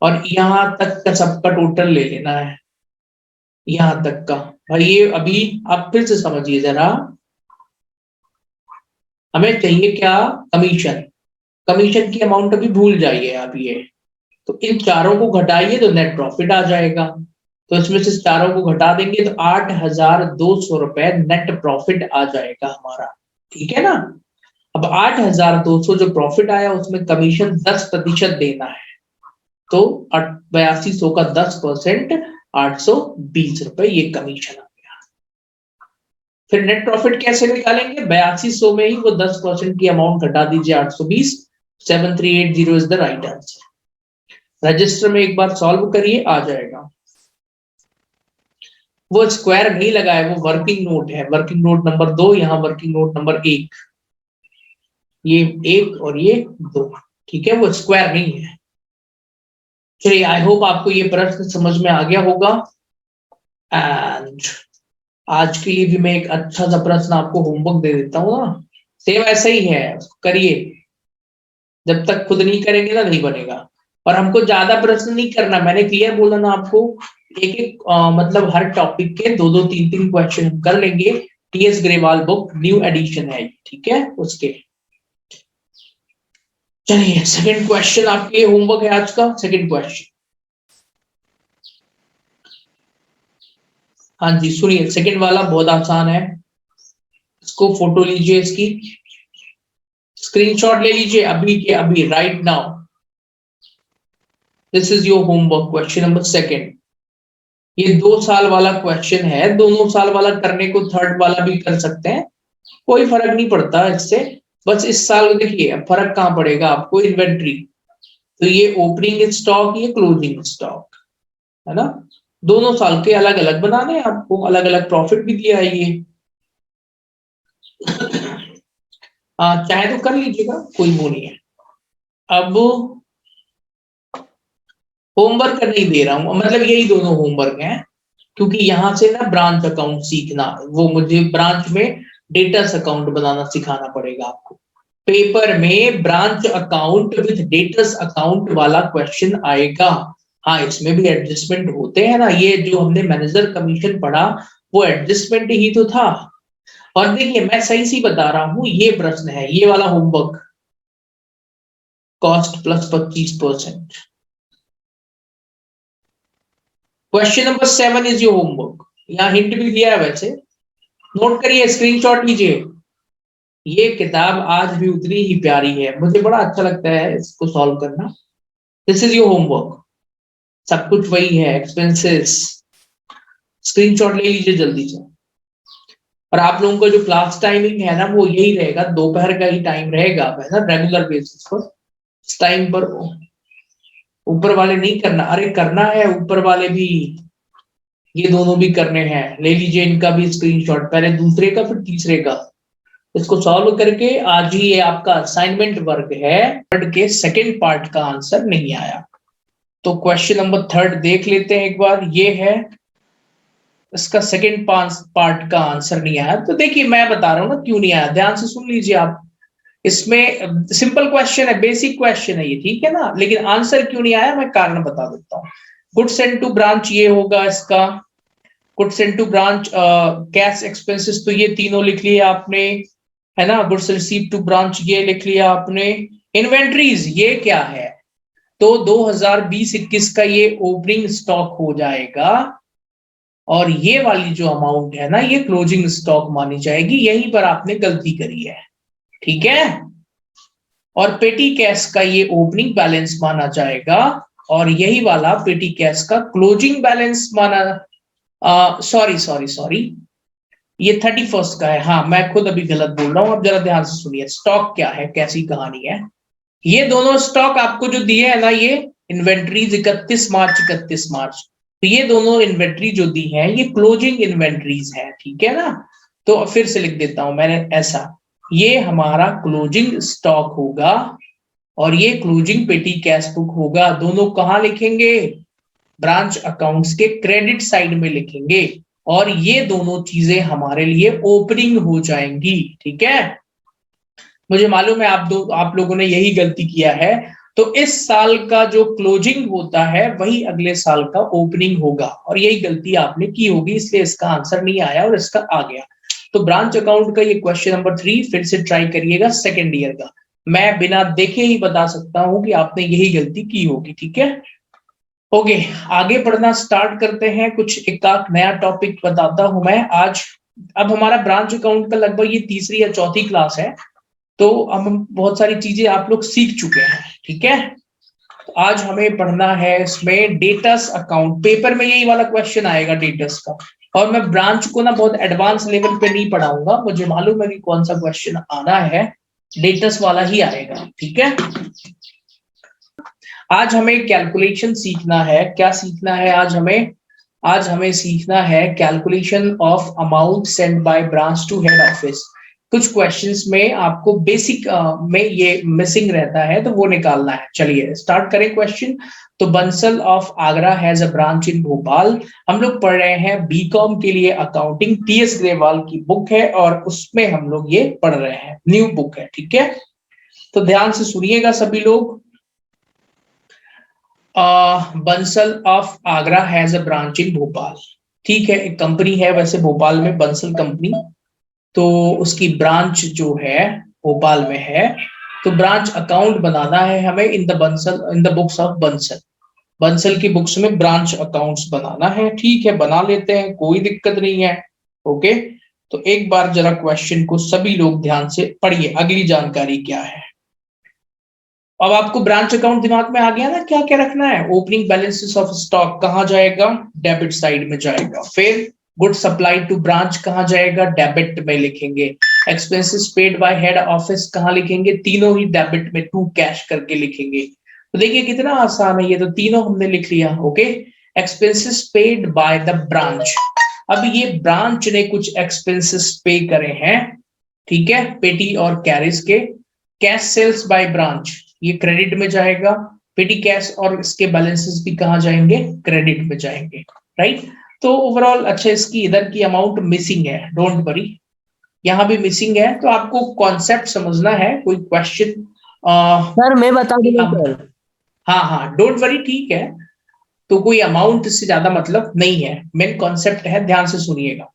Speaker 1: और यहां तक का सबका टोटल ले लेना है, यहां तक का। भाई ये अभी आप फिर से समझिए जरा, हमें चाहिए क्या, कमीशन। कमीशन की अमाउंट अभी भूल जाइए आप ये, तो इन चारों को घटाइए तो नेट प्रॉफिट आ जाएगा। तो इसमें से चारों को घटा देंगे तो 8,200 रुपए नेट प्रॉफिट आ जाएगा हमारा, ठीक है ना? अब 8,200 जो प्रॉफिट आया उसमें कमीशन 10% देना है, तो 8200 का 10%, 820 रुपए ये कमीशन आ गया। फिर नेट प्रॉफिट कैसे निकालेंगे, 8200 में ही वो 10% की अमाउंट घटा दीजिए, 820, 7380 is the right answer. Register में एक बार सॉल्व करिए, आ जाएगा। वो स्क्वायर नहीं लगा है, वो वर्किंग नोट है, वर्किंग नोट नंबर 2, यहाँ वर्किंग नोट नंबर 1, ये 1 और ये 2, ठीक है, वो स्क्वायर नहीं है। चलिए, आई होप आपको ये प्रश्न समझ में आ गया होगा। एंड आज के लिए भी मैं एक अच्छा सा प्रश्न आपको होमवर्क दे देता हूँ ना, सेम ऐसा ही है, करिए। जब तक खुद नहीं करेंगे ना नहीं बनेगा। और हमको ज्यादा प्रश्न नहीं करना, मैंने क्लियर बोला ना आपको, एक एक मतलब हर टॉपिक के 2-2 3-3 क्वेश्चन हम कर लेंगे। TS Grewal book new edition है, ठीक है उसके। चलिए सेकंड क्वेश्चन आपके होमवर्क है आज का, सेकंड क्वेश्चन। हाँ जी सुनिए, सेकंड वाला बहुत आसान है, इसको फोटो लीजिए, इसकी स्क्रीनशॉट ले लीजिए अभी के अभी, right now. This is your homework, question number second. ये 2 साल वाला क्वेश्चन है, दोनों साल वाला करने को थर्ड वाला भी कर सकते हैं, कोई फर्क नहीं पड़ता इससे, बस इस साल देखिए फर्क कहाँ पड़ेगा आपको, इन्वेंट्री। तो ये ओपनिंग स्टॉक, ये क्लोजिंग स्टॉक, है ना। दोनों साल के अलग अलग बनाने हैं आपको, अलग अलग प्रॉफिट भी दिया है ये। चाहे तो कर लीजिएगा, कोई वो नहीं है। अब होमवर्क नहीं दे रहा हूं, मतलब यही दोनों होमवर्क हैं, क्योंकि यहां से ना ब्रांच अकाउंट सीखना, वो मुझे ब्रांच में डेटर्स अकाउंट बनाना सिखाना पड़ेगा आपको। पेपर में branch account with debtors account वाला क्वेश्चन आएगा। हाँ, इसमें भी एडजस्टमेंट होते हैं ना, ये जो हमने मैनेजर कमीशन पढ़ा वो एडजस्टमेंट ही तो था। और देखिए मैं सही सी बता रहा हूं, ये प्रश्न है, ये वाला homework, cost plus 25%। Question number 7 is your homework. यहाँ हिंट भी दिया है वैसे, नोट करिए, स्क्रीनशॉट लीजिए। ये किताब आज भी उतनी ही प्यारी है, मुझे बड़ा अच्छा लगता है इसको सॉल्व करना। दिस इज योर होमवर्क, सब कुछ वही है, एक्सपेंसेस। स्क्रीनशॉट ले लीजिए जल्दी से। और आप लोगों का जो क्लास टाइमिंग है ना, वो यही रहेगा, दोपहर का ही टाइम रहेगा, है ना, रेगुलर बेसिस पर। इस टाइम पर ऊपर वाले नहीं करना, अरे करना है ऊपर वाले भी, ये दोनों भी करने हैं। ले लीजिए इनका भी स्क्रीनशॉट, पहले दूसरे का फिर तीसरे का। इसको सॉल्व करके आज ही ये आपका असाइनमेंट वर्क है, थर्ड के सेकंड पार्ट का आंसर नहीं आया। तो क्वेश्चन नंबर 3 देख लेते हैं एक बार, ये है, इसका सेकंड पार्ट का आंसर नहीं आया। तो देखिए मैं बता रहा हूं ना क्यों नहीं आया, ध्यान से सुन लीजिए आप। इसमें सिंपल क्वेश्चन है, बेसिक क्वेश्चन है ये, ठीक है ना, लेकिन आंसर क्यों नहीं आया मैं कारण बता देता हूँ। गुड्स सेंट टू ब्रांच ये होगा इसका, goods sent to branch, cash expenses तो ये तीनों लिख लिए आपने, है ना। गुड्स रिसीव टू ब्रांच ये लिख लिया आपने। इन्वेंट्रीज ये क्या है, तो 2020-21 का ये ओपनिंग स्टॉक हो जाएगा, और ये वाली जो अमाउंट है ना, ये क्लोजिंग स्टॉक मानी जाएगी। यहीं पर आपने गलती करी है, ठीक है। और पेटी कैश का ये ओपनिंग बैलेंस माना जाएगा, और यही वाला पेटी कैश का क्लोजिंग बैलेंस माना, सॉरी सॉरी सॉरी, ये 31 का है। हाँ, मैं खुद अभी गलत बोल रहा हूं, अब जरा ध्यान से सुनिए। स्टॉक क्या है, कैसी कहानी है, ये दोनों स्टॉक आपको जो दिए है ना, ये इन्वेंट्रीज 31 मार्च 31 मार्च, तो ये दोनों इन्वेंट्री जो दी है ये क्लोजिंग इन्वेंट्रीज है, ठीक है ना। तो फिर से लिख देता हूं मैंने ऐसा, ये हमारा क्लोजिंग स्टॉक होगा, और ये क्लोजिंग पेटी कैश बुक होगा। दोनों कहां लिखेंगे, ब्रांच अकाउंट्स के क्रेडिट साइड में लिखेंगे, और ये दोनों चीजें हमारे लिए ओपनिंग हो जाएंगी, ठीक है। मुझे मालूम है आप लोगों ने यही गलती किया है, तो इस साल का जो क्लोजिंग होता है वही अगले साल का ओपनिंग होगा, और यही गलती आपने की होगी, इसलिए इसका आंसर नहीं आया और इसका आ गया। तो ब्रांच अकाउंट का ये क्वेश्चन नंबर 3 फिर से ट्राई करिएगा, सेकेंड ईयर का। मैं बिना देखे ही बता सकता हूं कि आपने यही गलती की होगी, ठीक है। ओके, आगे पढ़ना स्टार्ट करते हैं। कुछ एक नया टॉपिक बताता हूं मैं आज। अब हमारा ब्रांच अकाउंट का लगभग ये तीसरी या चौथी क्लास है, तो हम बहुत सारी चीजें आप लोग सीख चुके हैं, ठीक है। तो आज हमें पढ़ना है इसमें डेटर्स अकाउंट। पेपर में यही वाला क्वेश्चन आएगा डेटर्स का, और मैं ब्रांच को ना बहुत एडवांस लेवल पे नहीं पढ़ाऊंगा, मुझे मालूम है कि कौन सा क्वेश्चन आना है, डेटर्स वाला ही आएगा, ठीक है। आज हमें कैलकुलेशन सीखना है। क्या सीखना है आज हमें सीखना है calculation of amount send by branch to head office. कुछ क्वेश्चंस में आपको बेसिक में ये मिसिंग रहता है, तो वो निकालना है। चलिए स्टार्ट करें क्वेश्चन। तो Bansal of Agra has a branch इन भोपाल। हम लोग पढ़ रहे हैं बीकॉम के लिए अकाउंटिंग, टीएस ग्रेवाल की बुक है, और उसमें हम लोग ये पढ़ रहे हैं, न्यू बुक है, ठीक है। तो ध्यान से सुनिएगा सभी लोग। Bansal of Agra has a branch इन भोपाल, ठीक है, एक कंपनी है वैसे भोपाल में, बंसल कंपनी, तो उसकी ब्रांच जो है भोपाल में है। तो ब्रांच अकाउंट बनाना है हमें in the books of Bansal. Bansal की बुक्स में ब्रांच अकाउंट्स बनाना है, ठीक है, बना लेते हैं, कोई दिक्कत नहीं है। ओके, तो एक बार जरा क्वेश्चन को सभी लोग ध्यान से पढ़िए, अगली जानकारी क्या है। अब आपको ब्रांच अकाउंट दिमाग में आ गया ना, क्या क्या रखना है। ओपनिंग बैलेंसेस ऑफ स्टॉक कहां जाएगा, डेबिट साइड में जाएगा। फिर गुड सप्लाई टू ब्रांच कहां जाएगा, डेबिट में लिखेंगे। Expenses paid by head office कहाँ लिखेंगे, तीनों ही डेबिट में टू कैश करके लिखेंगे। तो देखिए कितना आसान है, ये तो तीनों हमने लिख लिया। Okay, expenses paid by the branch. अब ये ब्रांच ने कुछ एक्सपेंसेस पे करे हैं, ठीक है, पेटी और कैरिज के। कैश सेल्स बाय ब्रांच ये क्रेडिट में जाएगा, पेटी कैश और इसके बैलेंसेस भी कहाँ जाएंगे, क्रेडिट में जाएंगे, राइट। तो ओवरऑल अच्छा, इसकी इधर की अमाउंट मिसिंग है, डोंट वरी, यहाँ भी मिसिंग है। तो आपको कॉन्सेप्ट समझना है, कोई क्वेश्चन
Speaker 2: सर मैं बता दूंगा सर।
Speaker 1: हाँ हाँ डोंट वरी, ठीक है। तो कोई अमाउंट से ज्यादा मतलब नहीं है, मेन कॉन्सेप्ट है, ध्यान से सुनिएगा।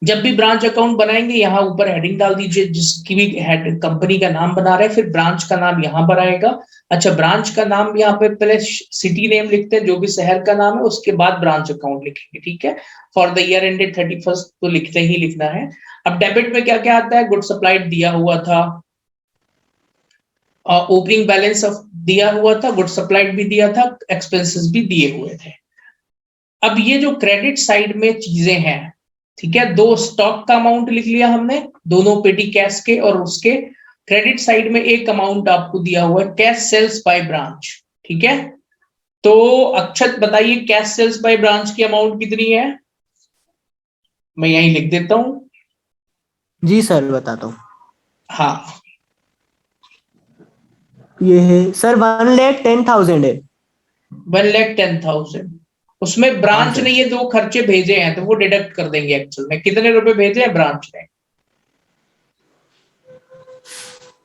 Speaker 1: जब भी ब्रांच अकाउंट बनाएंगे यहाँ ऊपर हेडिंग डाल दीजिए, जिसकी भी हेड कंपनी का नाम बना रहे हैं, फिर ब्रांच का नाम यहाँ पर आएगा। अच्छा, ब्रांच का नाम यहाँ पे पहले सिटी नेम लिखते हैं, जो भी शहर का नाम है, उसके बाद ब्रांच अकाउंट लिखेंगे, ठीक है। फॉर द ईयर एंडेड 31 तो लिखते ही लिखना है। अब डेबिट में क्या क्या आता है, गुड सप्लाइड दिया हुआ था, ओपनिंग बैलेंस ऑफ दिया हुआ था, गुड सप्लाइड भी दिया था, एक्सपेंसेस भी दिए हुए थे। अब ये जो क्रेडिट साइड में चीजें हैं, ठीक है, दो स्टॉक का अमाउंट लिख लिया हमने, दोनों पेटी कैश के, और उसके क्रेडिट साइड में एक अमाउंट आपको दिया हुआ है, कैश सेल्स बाय ब्रांच, ठीक है। तो अक्षत बताइए, कैश सेल्स बाय ब्रांच की अमाउंट कितनी है, मैं यहीं लिख देता हूं।
Speaker 2: जी सर बताता हूँ।
Speaker 1: हाँ,
Speaker 2: ये है सर 1,10,000 है।
Speaker 1: 1,10,000, उसमें
Speaker 2: हाँ
Speaker 1: ब्रांच
Speaker 2: सर।
Speaker 1: ने ये दो खर्चे भेजे हैं तो वो डिडक्ट कर देंगे। एक्चुअल में कितने रुपए भेजे हैं ब्रांच ने,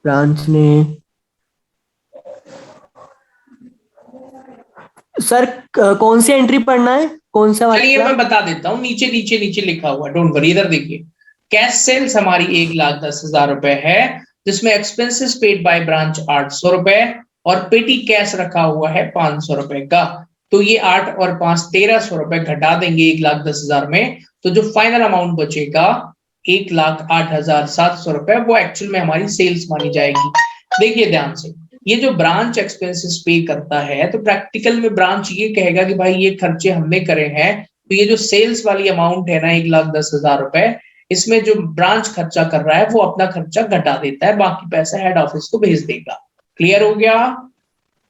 Speaker 2: ब्रांच ने सर कौन सी एंट्री पढ़ना है, कौन सा
Speaker 1: चलिए
Speaker 2: वाला?
Speaker 1: मैं बता देता हूँ, नीचे नीचे नीचे लिखा हुआ, डोंट वरी, इधर देखिए। कैश सेल्स हमारी 1,10,000 रुपए है, जिसमें एक्सपेंसेस पेड बाय ब्रांच 800 रुपए, और पेटी कैश रखा हुआ है 500 रुपए का। तो ये 8 और 5 1,300 रुपए घटा देंगे 1,10,000 में, तो जो फाइनल अमाउंट बचेगा 1,08,700 रुपए, वो एक्चुअल में हमारी सेल्स मानी जाएगी। देखिए ध्यान से, ये जो ब्रांच एक्सपेंसेस पे करता है, तो प्रैक्टिकल में ब्रांच ये कहेगा कि भाई ये खर्चे हमने करे हैं, तो ये जो सेल्स वाली अमाउंट है ना 1,10,000 रुपए, इसमें जो ब्रांच खर्चा कर रहा है वो अपना खर्चा घटा देता है, बाकी पैसा हेड ऑफिस को भेज देगा। क्लियर हो गया।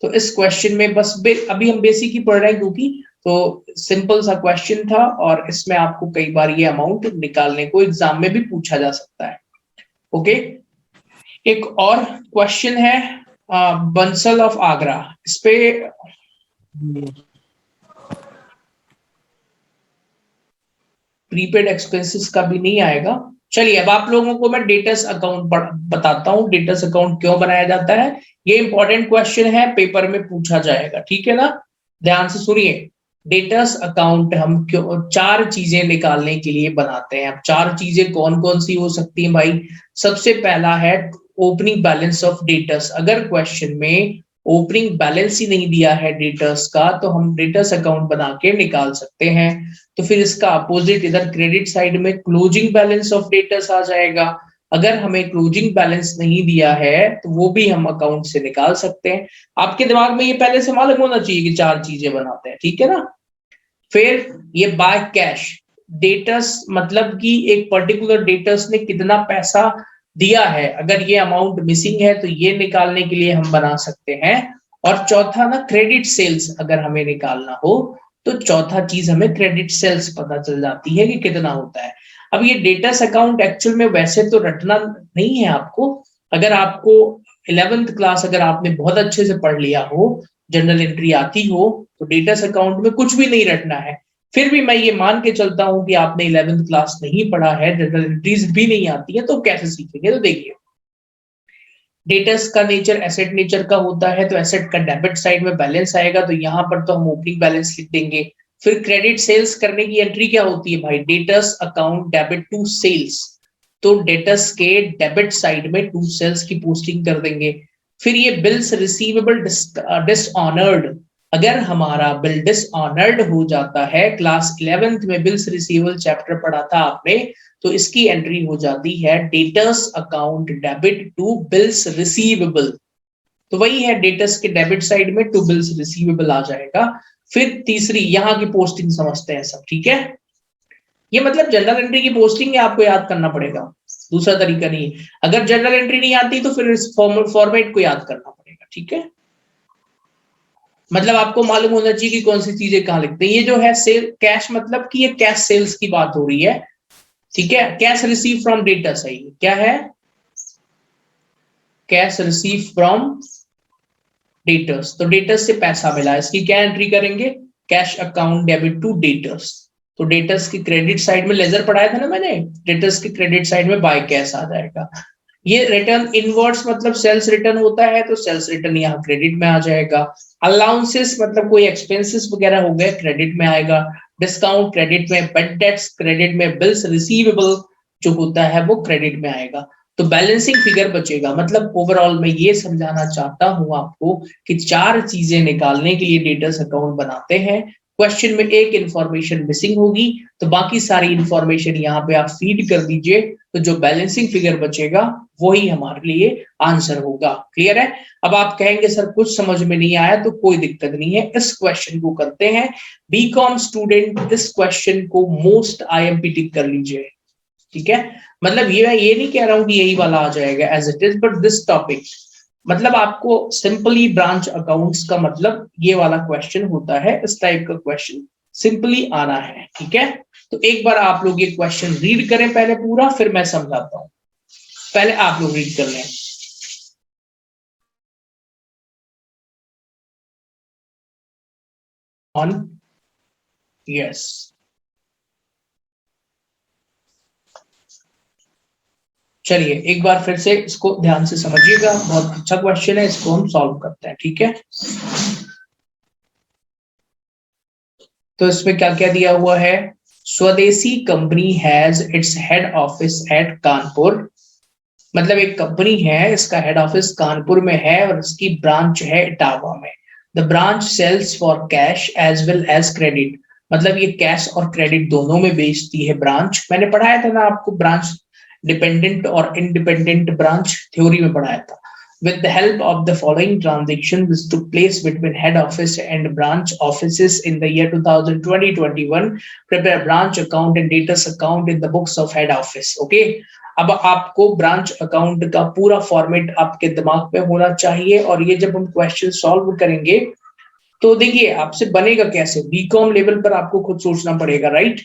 Speaker 1: तो इस क्वेश्चन में बस अभी हम बेसिक ही पढ़ रहे हैं, क्योंकि तो सिंपल सा क्वेश्चन था, और इसमें आपको कई बार ये अमाउंट निकालने को एग्जाम में भी पूछा जा सकता है। ओके, एक और क्वेश्चन है बंसल ऑफ आगरा, इस पे प्रीपेड एक्सपेंसेस का भी नहीं आएगा। चलिए अब आप लोगों को मैं डेटस अकाउंट बताता हूँ, डेटस अकाउंट क्यों बनाया जाता है। ये इंपॉर्टेंट क्वेश्चन है, पेपर में पूछा जाएगा, ठीक है ना, ध्यान से सुनिए। डेटस अकाउंट हम क्यों, चार चीजें निकालने के लिए बनाते हैं। अब चार चीजें कौन कौन सी हो सकती हैं भाई। सबसे पहला है ओपनिंग बैलेंस ऑफ डेटस। अगर क्वेश्चन में ओपनिंग बैलेंस ही नहीं दिया है डेटर्स का, तो हम डेटर्स अकाउंट बना के निकाल सकते हैं। तो फिर इसका अपोजिट इधर क्रेडिट साइड में क्लोजिंग बैलेंस ऑफ डेटर्स आ जाएगा। अगर हमें क्लोजिंग बैलेंस नहीं दिया है तो वो भी हम अकाउंट से निकाल सकते हैं। आपके दिमाग में ये पहले से मालूम होना चाहिए कि चार चीजें बनाते हैं, ठीक है ना। फिर ये बाय कैश, डेटर्स मतलब कि एक पर्टिकुलर डेटर्स ने कितना पैसा दिया है, अगर ये अमाउंट मिसिंग है तो ये निकालने के लिए हम बना सकते हैं। और चौथा ना क्रेडिट सेल्स, अगर हमें निकालना हो तो चौथा चीज हमें क्रेडिट सेल्स पता चल जाती है कि कितना होता है। अब ये डेटर्स अकाउंट एक्चुअल में वैसे तो रटना नहीं है आपको। अगर आपको 11th क्लास अगर आपने बहुत अच्छे से पढ़ लिया हो, जनरल एंट्री आती हो, तो डेटर्स अकाउंट में कुछ भी नहीं रटना है। फिर भी मैं ये मान के चलता हूं कि आपने 11th क्लास नहीं पढ़ा है, जनरल एंट्रीज भी नहीं आती है, तो कैसे सीखेंगे। तो देखिए, डेटर्स का नेचर एसेट नेचर का होता है, तो एसेट का डेबिट साइड में बैलेंस आएगा, तो यहां पर तो हम ओपनिंग बैलेंस लिख देंगे। फिर क्रेडिट सेल्स करने की एंट्री क्या होती है भाई, debtors account debit to sales, तो डेटर्स के डेबिट साइड में टू सेल्स की पोस्टिंग कर देंगे। फिर ये बिल्स रिसीवेबल डिसऑनर्ड, अगर हमारा बिल डिसऑनर्ड हो जाता है, क्लास 11th में बिल्स रिसीवेबल चैप्टर पढ़ा था आपने, तो इसकी एंट्री हो जाती है debtors account debit to bills receivable. तो वही है, डेटर्स के डेबिट साइड में टू बिल्स रिसीवेबल आ जाएगा। फिर तीसरी, यहां की पोस्टिंग समझते हैं सब, ठीक है। ये मतलब जनरल एंट्री की पोस्टिंग है, आपको याद करना पड़ेगा, दूसरा तरीका नहीं है। अगर जनरल एंट्री नहीं आती तो फिर इस फॉर्मेट को याद करना पड़ेगा, ठीक है। मतलब आपको मालूम होना चाहिए कि कौन सी चीजें कहाँ लिखते हैं। ये जो है सेल कैश, मतलब कि ये कैश सेल्स की बात हो रही है, ठीक है। कैश रिसीव फ्रॉम डेटर्स है, ये क्या है, कैश रिसीव फ्रॉम डेटर्स। तो डेटर्स से पैसा मिला, इसकी क्या एंट्री करेंगे, cash account debit to debtors. तो डेटर्स की क्रेडिट साइड में लेजर पढ़ाया था ना मैंने, डेटर्स की क्रेडिट साइड में बाय कैश आ जाएगा। ये रिटर्न इनवर्ड्स मतलब सेल्स रिटर्न होता है, तो सेल्स रिटर्न यहाँ क्रेडिट में आ जाएगा। अलाउंसेस मतलब कोई एक्सपेंसेस वगैरह हो गए, क्रेडिट में आएगा। डिस्काउंट क्रेडिट में, बेड डेट्स क्रेडिट में, बिल्स रिसीवेबल जो होता है वो क्रेडिट में आएगा। तो बैलेंसिंग फिगर बचेगा। मतलब ओवरऑल मैं ये समझाना चाहता हूं आपको कि चार चीजें निकालने के लिए डेटर्स अकाउंट बनाते हैं। क्वेश्चन में एक इंफॉर्मेशन मिसिंग होगी, तो बाकी सारी इंफॉर्मेशन यहाँ पे आप फीड कर दीजिए, तो जो बैलेंसिंग फिगर बचेगा वही हमारे लिए आंसर होगा। क्लियर है। अब आप कहेंगे सर कुछ समझ में नहीं आया, तो कोई दिक्कत नहीं है, इस क्वेश्चन को करते हैं। बीकॉम स्टूडेंट इस क्वेश्चन को मोस्ट आईएमपी टिक कर लीजिए, ठीक है। मतलब ये नहीं कह रहा हूं कि यही वाला आ जाएगा as it is, but this topic मतलब आपको सिंपली ब्रांच अकाउंट्स का मतलब ये वाला क्वेश्चन होता है, इस टाइप का क्वेश्चन सिंपली आना है, ठीक है। तो एक बार आप लोग ये क्वेश्चन रीड करें पहले पूरा, फिर मैं समझाता हूं। पहले आप लोग रीड कर लें। On, yes. चलिए एक बार फिर से इसको ध्यान से समझिएगा, बहुत अच्छा क्वेश्चन है, इसको हम सॉल्व करते हैं, ठीक है। तो इसमें क्या क्या दिया हुआ है, स्वदेशी company has its head office at Kanpur. मतलब एक कंपनी है, इसका हेड ऑफिस कानपुर में है और इसकी ब्रांच है इटावा में। The branch sells for cash as well as credit. मतलब ये कैश और क्रेडिट दोनों में बेचती है ब्रांच। मैंने पढ़ाया था ना आपको, ब्रांच डिपेंडेंट और इंडिपेंडेंट ब्रांच थ्योरी में पढ़ाया था। With the help of the following transaction, this took place between head office and branch offices in the year 2020-21. Prepare branch account and debtors account in the books of head office. Okay. अब आपको branch account का पूरा format आपके दिमाग में होना चाहिए, और ये जब हम क्वेश्चन सॉल्व करेंगे तो देखिए आपसे बनेगा कैसे। बीकॉम लेवल पर आपको खुद सोचना पड़ेगा, राइट।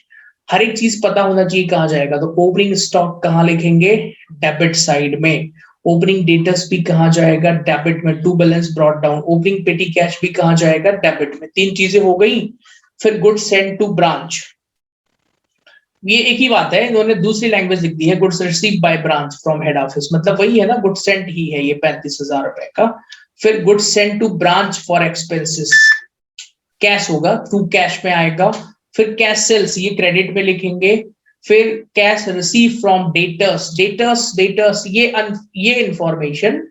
Speaker 1: हर एक चीज पता होना चाहिए कहाँ जाएगा। तो ओपनिंग स्टॉक कहाँ लिखेंगे, डेबिट साइड में। ओपनिंग डेटर्स भी कहाँ जाएगा, डेबिट में। To balance brought down. Opening petty cash भी कहाँ जाएगा, डेबिट में। तीन चीजें हो गई। फिर गुड्स सेंड टू ब्रांच, ये एक ही बात है, इन्होंने दूसरी लैंग्वेज लिख दी है। Goods receive by branch from head office, मतलब वही है ना, गुड्स सेंट ही है ये 35,000 रुपए का। फिर goods send to branch for expenses, cash होगा, टू कैश में आएगा। फिर कैश सेल्स, ये क्रेडिट में लिखेंगे। फिर cash receive from debtors, debtors debtors ये इंफॉर्मेशन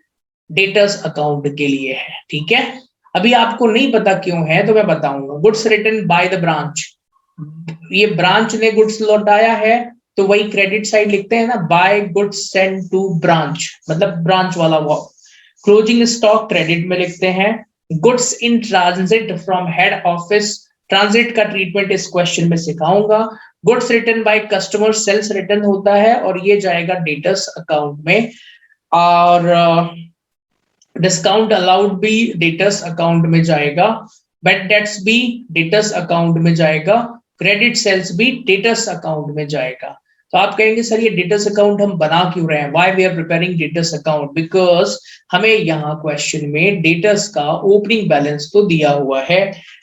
Speaker 1: डेटर्स अकाउंट के लिए है, ठीक है। अभी आपको नहीं पता क्यों है, तो मैं बताऊंगा। Goods returned by the branch, ये ब्रांच ने गुड्स लौटाया है, तो वही क्रेडिट साइड लिखते हैं ना, by goods send to branch, मतलब ब्रांच वाला वो। क्लोजिंग स्टॉक क्रेडिट में लिखते हैं। Goods in transit from head office, transit का ट्रीटमेंट इस क्वेश्चन में सिखाऊंगा। Goods return by customer, sales return होता है और ये जाएगा डेटर्स अकाउंट में। और डिस्काउंट अलाउड भी डेटर्स अकाउंट में जाएगा। बेड डेट्स भी डेटर्स अकाउंट में जाएगा। क्रेडिट सेल्स भी डेटर्स अकाउंट में जाएगा। तो आप कहेंगे सर ये डेटर्स अकाउंट हम बना क्यों रहे हैं, why we are preparing debtors account, because हमें यहाँ क्वेश्चन में डेटर्स का ओपनिंग बैलेंस तो दिया हुआ है,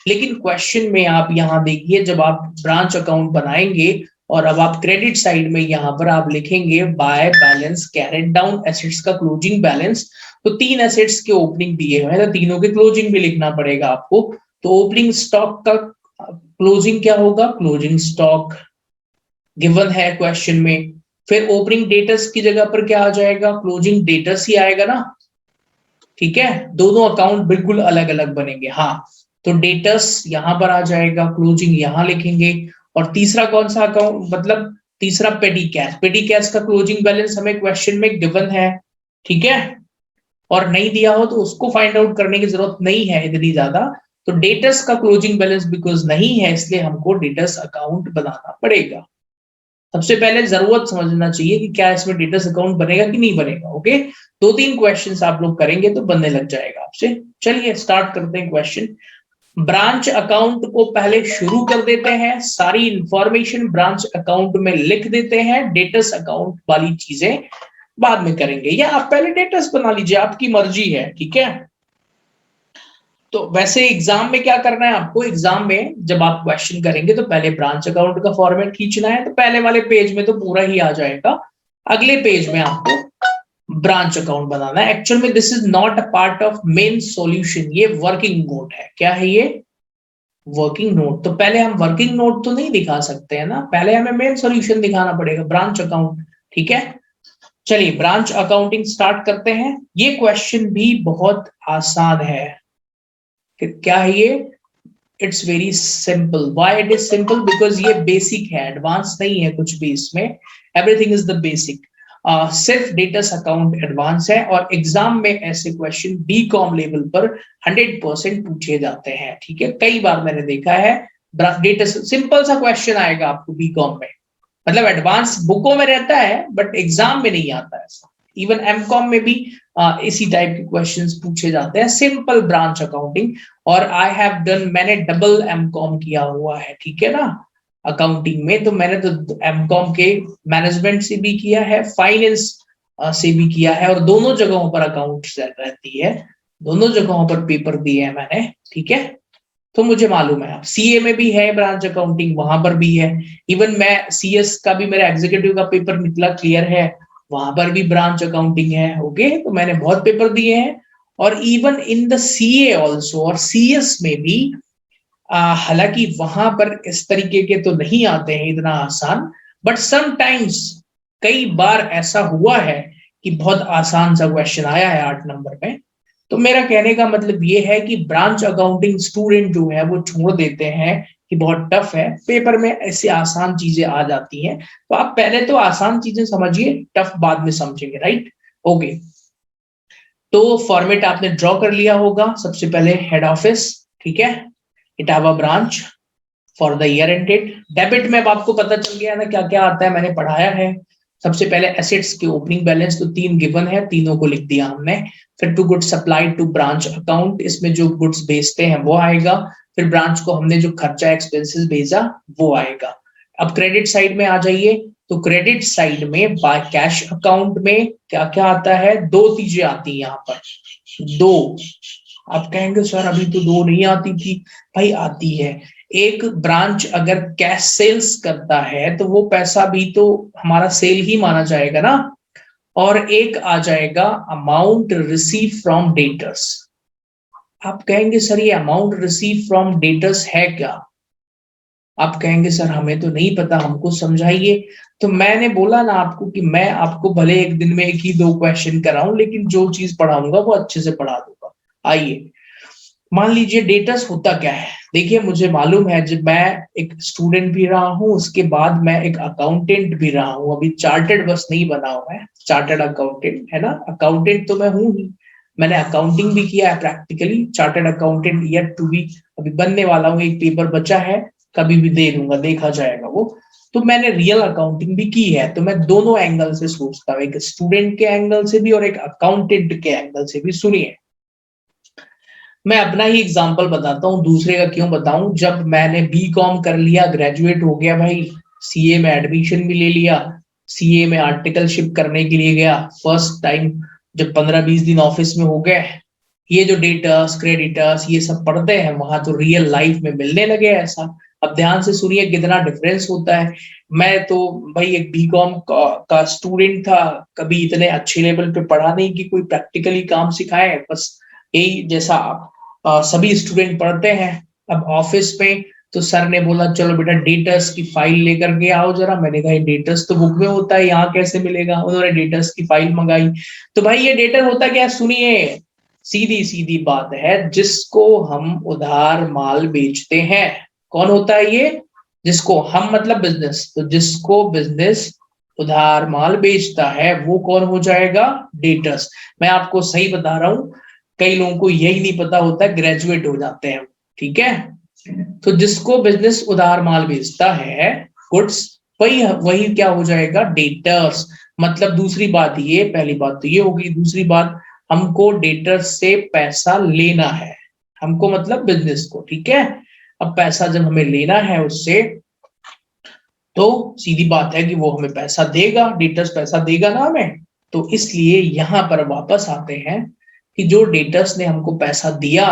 Speaker 1: लेकिन क्वेश्चन में आप यहाँ देखिए, जब आप ब्रांच अकाउंट बनाएंगे और अब आप क्रेडिट साइड में यहाँ पर आप लिखेंगे by balance carried down assets का क्लोजिंग बैलेंस। तो तीन एसेट्स के ओपनिंग दिए हुए हैं, तो तीनों के क्लोजिंग भी लिखना पड़ेगा आपको। तो ओपनिंग स्टॉक का क्लोजिंग क्या होगा, क्लोजिंग स्टॉक गिवन है क्वेश्चन में। फिर ओपनिंग डेटर्स की जगह पर क्या आ जाएगा, क्लोजिंग डेटर्स ही आएगा ना, ठीक है। दोनों अकाउंट बिल्कुल अलग अलग बनेंगे, हाँ। तो डेटर्स यहां पर आ जाएगा, क्लोजिंग यहां लिखेंगे। और तीसरा कौन सा अकाउंट, मतलब तीसरा पेटी कैश। पेटी कैश का क्लोजिंग बैलेंस हमें क्वेश्चन में गिवन है, ठीक है। और नहीं दिया हो तो उसको फाइंड आउट करने की जरूरत नहीं है इतनी ज्यादा। तो डेटर्स का क्लोजिंग बैलेंस बिकॉज नहीं है, इसलिए हमको डेटर्स अकाउंट बनाना पड़ेगा। सबसे पहले जरूरत समझना चाहिए कि क्या इसमें डेटर्स अकाउंट बनेगा कि नहीं बनेगा। ओके, 2-3 क्वेश्चंस आप लोग करेंगे तो बनने लग जाएगा आपसे। चलिए स्टार्ट करते हैं क्वेश्चन। ब्रांच अकाउंट को पहले शुरू कर देते हैं, सारी इंफॉर्मेशन ब्रांच अकाउंट में लिख देते हैं, डेटर्स अकाउंट वाली चीजें बाद में करेंगे, या आप पहले डेटर्स बना लीजिए, आपकी मर्जी है, ठीक है। तो वैसे एग्जाम में क्या करना है आपको, एग्जाम में जब आप क्वेश्चन करेंगे तो पहले ब्रांच अकाउंट का फॉर्मेट खींचना है, तो पहले वाले पेज में तो पूरा ही आ जाएगा, अगले पेज में आपको ब्रांच अकाउंट बनाना है। एक्चुअल में this is not a part of main solution, ये वर्किंग नोट है। क्या है ये? Working note. तो पहले हम वर्किंग नोट तो नहीं दिखा सकते हैं ना, पहले हमें मेन सॉल्यूशन दिखाना पड़ेगा, ब्रांच अकाउंट, ठीक है। चलिए ब्रांच अकाउंटिंग स्टार्ट करते हैं। ये क्वेश्चन भी बहुत आसान है। क्या है ये? It's very simple. Why it is simple? Because ये बेसिक है, एडवांस नहीं है कुछ भी इसमें, एवरीथिंग इज द बेसिक। सिर्फ डेटर्स अकाउंट एडवांस है, और एग्जाम में ऐसे क्वेश्चन बीकॉम लेवल पर 100% पूछे जाते हैं, ठीक है। कई बार मैंने देखा है डेटर्स, सिंपल सा क्वेश्चन आएगा आपको बीकॉम में, मतलब एडवांस बुकों में रहता है बट एग्जाम में नहीं आता ऐसा। इवन एमकॉम में भी इसी टाइप के क्वेश्चंस पूछे जाते हैं, सिंपल ब्रांच अकाउंटिंग। और आई हैव डन, मैंने डबल एमकॉम किया हुआ है, ठीक है ना, अकाउंटिंग में। तो मैंने तो एमकॉम के मैनेजमेंट से भी किया है, फाइनेंस से भी किया है, और दोनों जगहों पर अकाउंट रहती है, दोनों जगहों पर पेपर दिए हैं मैंने, ठीक है। तो मुझे मालूम है। सीए में भी है ब्रांच अकाउंटिंग, वहां पर भी है। इवन मैं सीएस का भी, मेरा एग्जीक्यूटिव का पेपर निकला, क्लियर है, वहां पर भी ब्रांच अकाउंटिंग है। ओके, तो मैंने बहुत पेपर दिए हैं। और even in the CA also, और सीएस में भी, हालांकि वहां पर इस तरीके के तो नहीं आते हैं इतना आसान, बट समटाइम्स कई बार ऐसा हुआ है कि बहुत आसान सा क्वेश्चन आया है 8 नंबर में। तो मेरा कहने का मतलब ये है कि ब्रांच अकाउंटिंग स्टूडेंट जो है वो छोड़ देते हैं कि बहुत टफ है, पेपर में ऐसे आसान चीजें आ जाती हैं। तो आप पहले तो आसान चीजें समझिए, टफ बाद में समझेंगे, राइट। ओके, तो फॉर्मेट आपने ड्रॉ कर लिया होगा। सबसे पहले हेड ऑफिस, ठीक है, Etawah branch for the year ended. Debit में अब आपको पता चल गया ना क्या क्या आता है, मैंने पढ़ाया है। सबसे पहले एसेट्स के ओपनिंग बैलेंस तो 3 गिवन है, तीनों को लिख दिया हमने। फिर to goods supplied to branch account, इसमें जो गुड्स बेचते हैं वो आएगा। फिर ब्रांच को हमने जो खर्चा एक्सपेंसेस भेजा वो आएगा। अब क्रेडिट साइड में आ जाइए। तो क्रेडिट साइड में बाय कैश अकाउंट में क्या क्या आता है, 2 चीजें आती है यहाँ पर, 2। आप कहेंगे सर अभी तो 2 नहीं आती थी। भाई आती है। एक, ब्रांच अगर कैश सेल्स करता है तो वो पैसा भी तो हमारा सेल ही माना जाएगा ना। और एक आ जाएगा अमाउंट रिसीव फ्रॉम डेटर्स। आप कहेंगे सर ये अमाउंट रिसीव फ्रॉम डेटर्स है क्या? आप कहेंगे सर हमें तो नहीं पता, हमको समझाइए। तो मैंने बोला ना आपको कि मैं आपको भले एक दिन में 1 ही 2 क्वेश्चन कराऊं, लेकिन जो चीज पढ़ाऊंगा वो अच्छे से पढ़ा दूंगा। आइए, मान लीजिए डेटर्स होता क्या है। देखिए मुझे मालूम है, जब मैं एक स्टूडेंट भी रहा हूँ, उसके बाद मैं एक अकाउंटेंट भी रहा हूँ। अभी चार्टर्ड बस नहीं बना हुआ है, चार्टर्ड अकाउंटेंट है ना, अकाउंटेंट तो मैं हूँ ही। मैंने अकाउंटिंग भी किया है practically, chartered accountant yet to be, अभी बनने वाला हूँ, एक पेपर बचा है, कभी भी दे दूंगा, देखा जाएगा वो। तो मैंने रियल अकाउंटिंग भी की है, तो मैं दोनों एंगल से सोचता हूँ, एक स्टूडेंट के एंगल से भी और एक अकाउंटेंट के एंगल से भी। सुनिए, मैं अपना ही एग्जांपल बताता हूँ, दूसरे का क्यों बताऊं। जब मैंने बीकॉम कर लिया, ग्रेजुएट हो गया भाई, सीए में एडमिशन भी ले लिया, सीए में आर्टिकलशिप करने के लिए गया, फर्स्ट टाइम जब 15-20 दिन ऑफिस में हो गए, ये जो डेटर्स क्रेडिटर्स ये सब पढ़ते हैं वहां, तो रियल लाइफ में मिलने लगे ऐसा। अब ध्यान से सुनिए कितना डिफरेंस होता है। मैं तो भाई एक बीकॉम का स्टूडेंट था, कभी इतने अच्छे लेवल पे पढ़ा नहीं कि कोई प्रैक्टिकली काम सिखाए, बस यही जैसा सभी स्टूडेंट पढ़ते हैं। अब ऑफिस में तो सर ने बोला चलो बेटा डेटर्स की फाइल लेकर के आओ जरा। मैंने कहा डेटर्स तो बुक में होता है, यहाँ कैसे मिलेगा? उन्होंने डेटर्स की फाइल मंगाई। तो भाई ये डेटर होता क्या, सुनिए, सीधी सीधी बात है, जिसको हम उधार माल बेचते हैं। कौन होता है ये? जिसको हम, मतलब बिजनेस, तो जिसको बिजनेस उधार माल बेचता है वो कौन हो जाएगा? डेटर्स। मैं आपको सही बता रहा हूं, कई लोगों को यही नहीं पता होता, ग्रेजुएट हो जाते हैं, ठीक है। तो जिसको बिजनेस उधार माल बेचता है, गुड्स, वही वही क्या हो जाएगा, डेटर्स। मतलब दूसरी बात ये, पहली बात तो ये होगी, दूसरी बात हमको डेटर्स से पैसा लेना है, हमको मतलब बिजनेस को, ठीक है। अब पैसा जब हमें लेना है उससे, तो सीधी बात है कि वो हमें पैसा देगा, डेटर्स पैसा देगा ना हमें। तो इसलिए यहां पर वापस आते हैं कि जो डेटर्स ने हमको पैसा दिया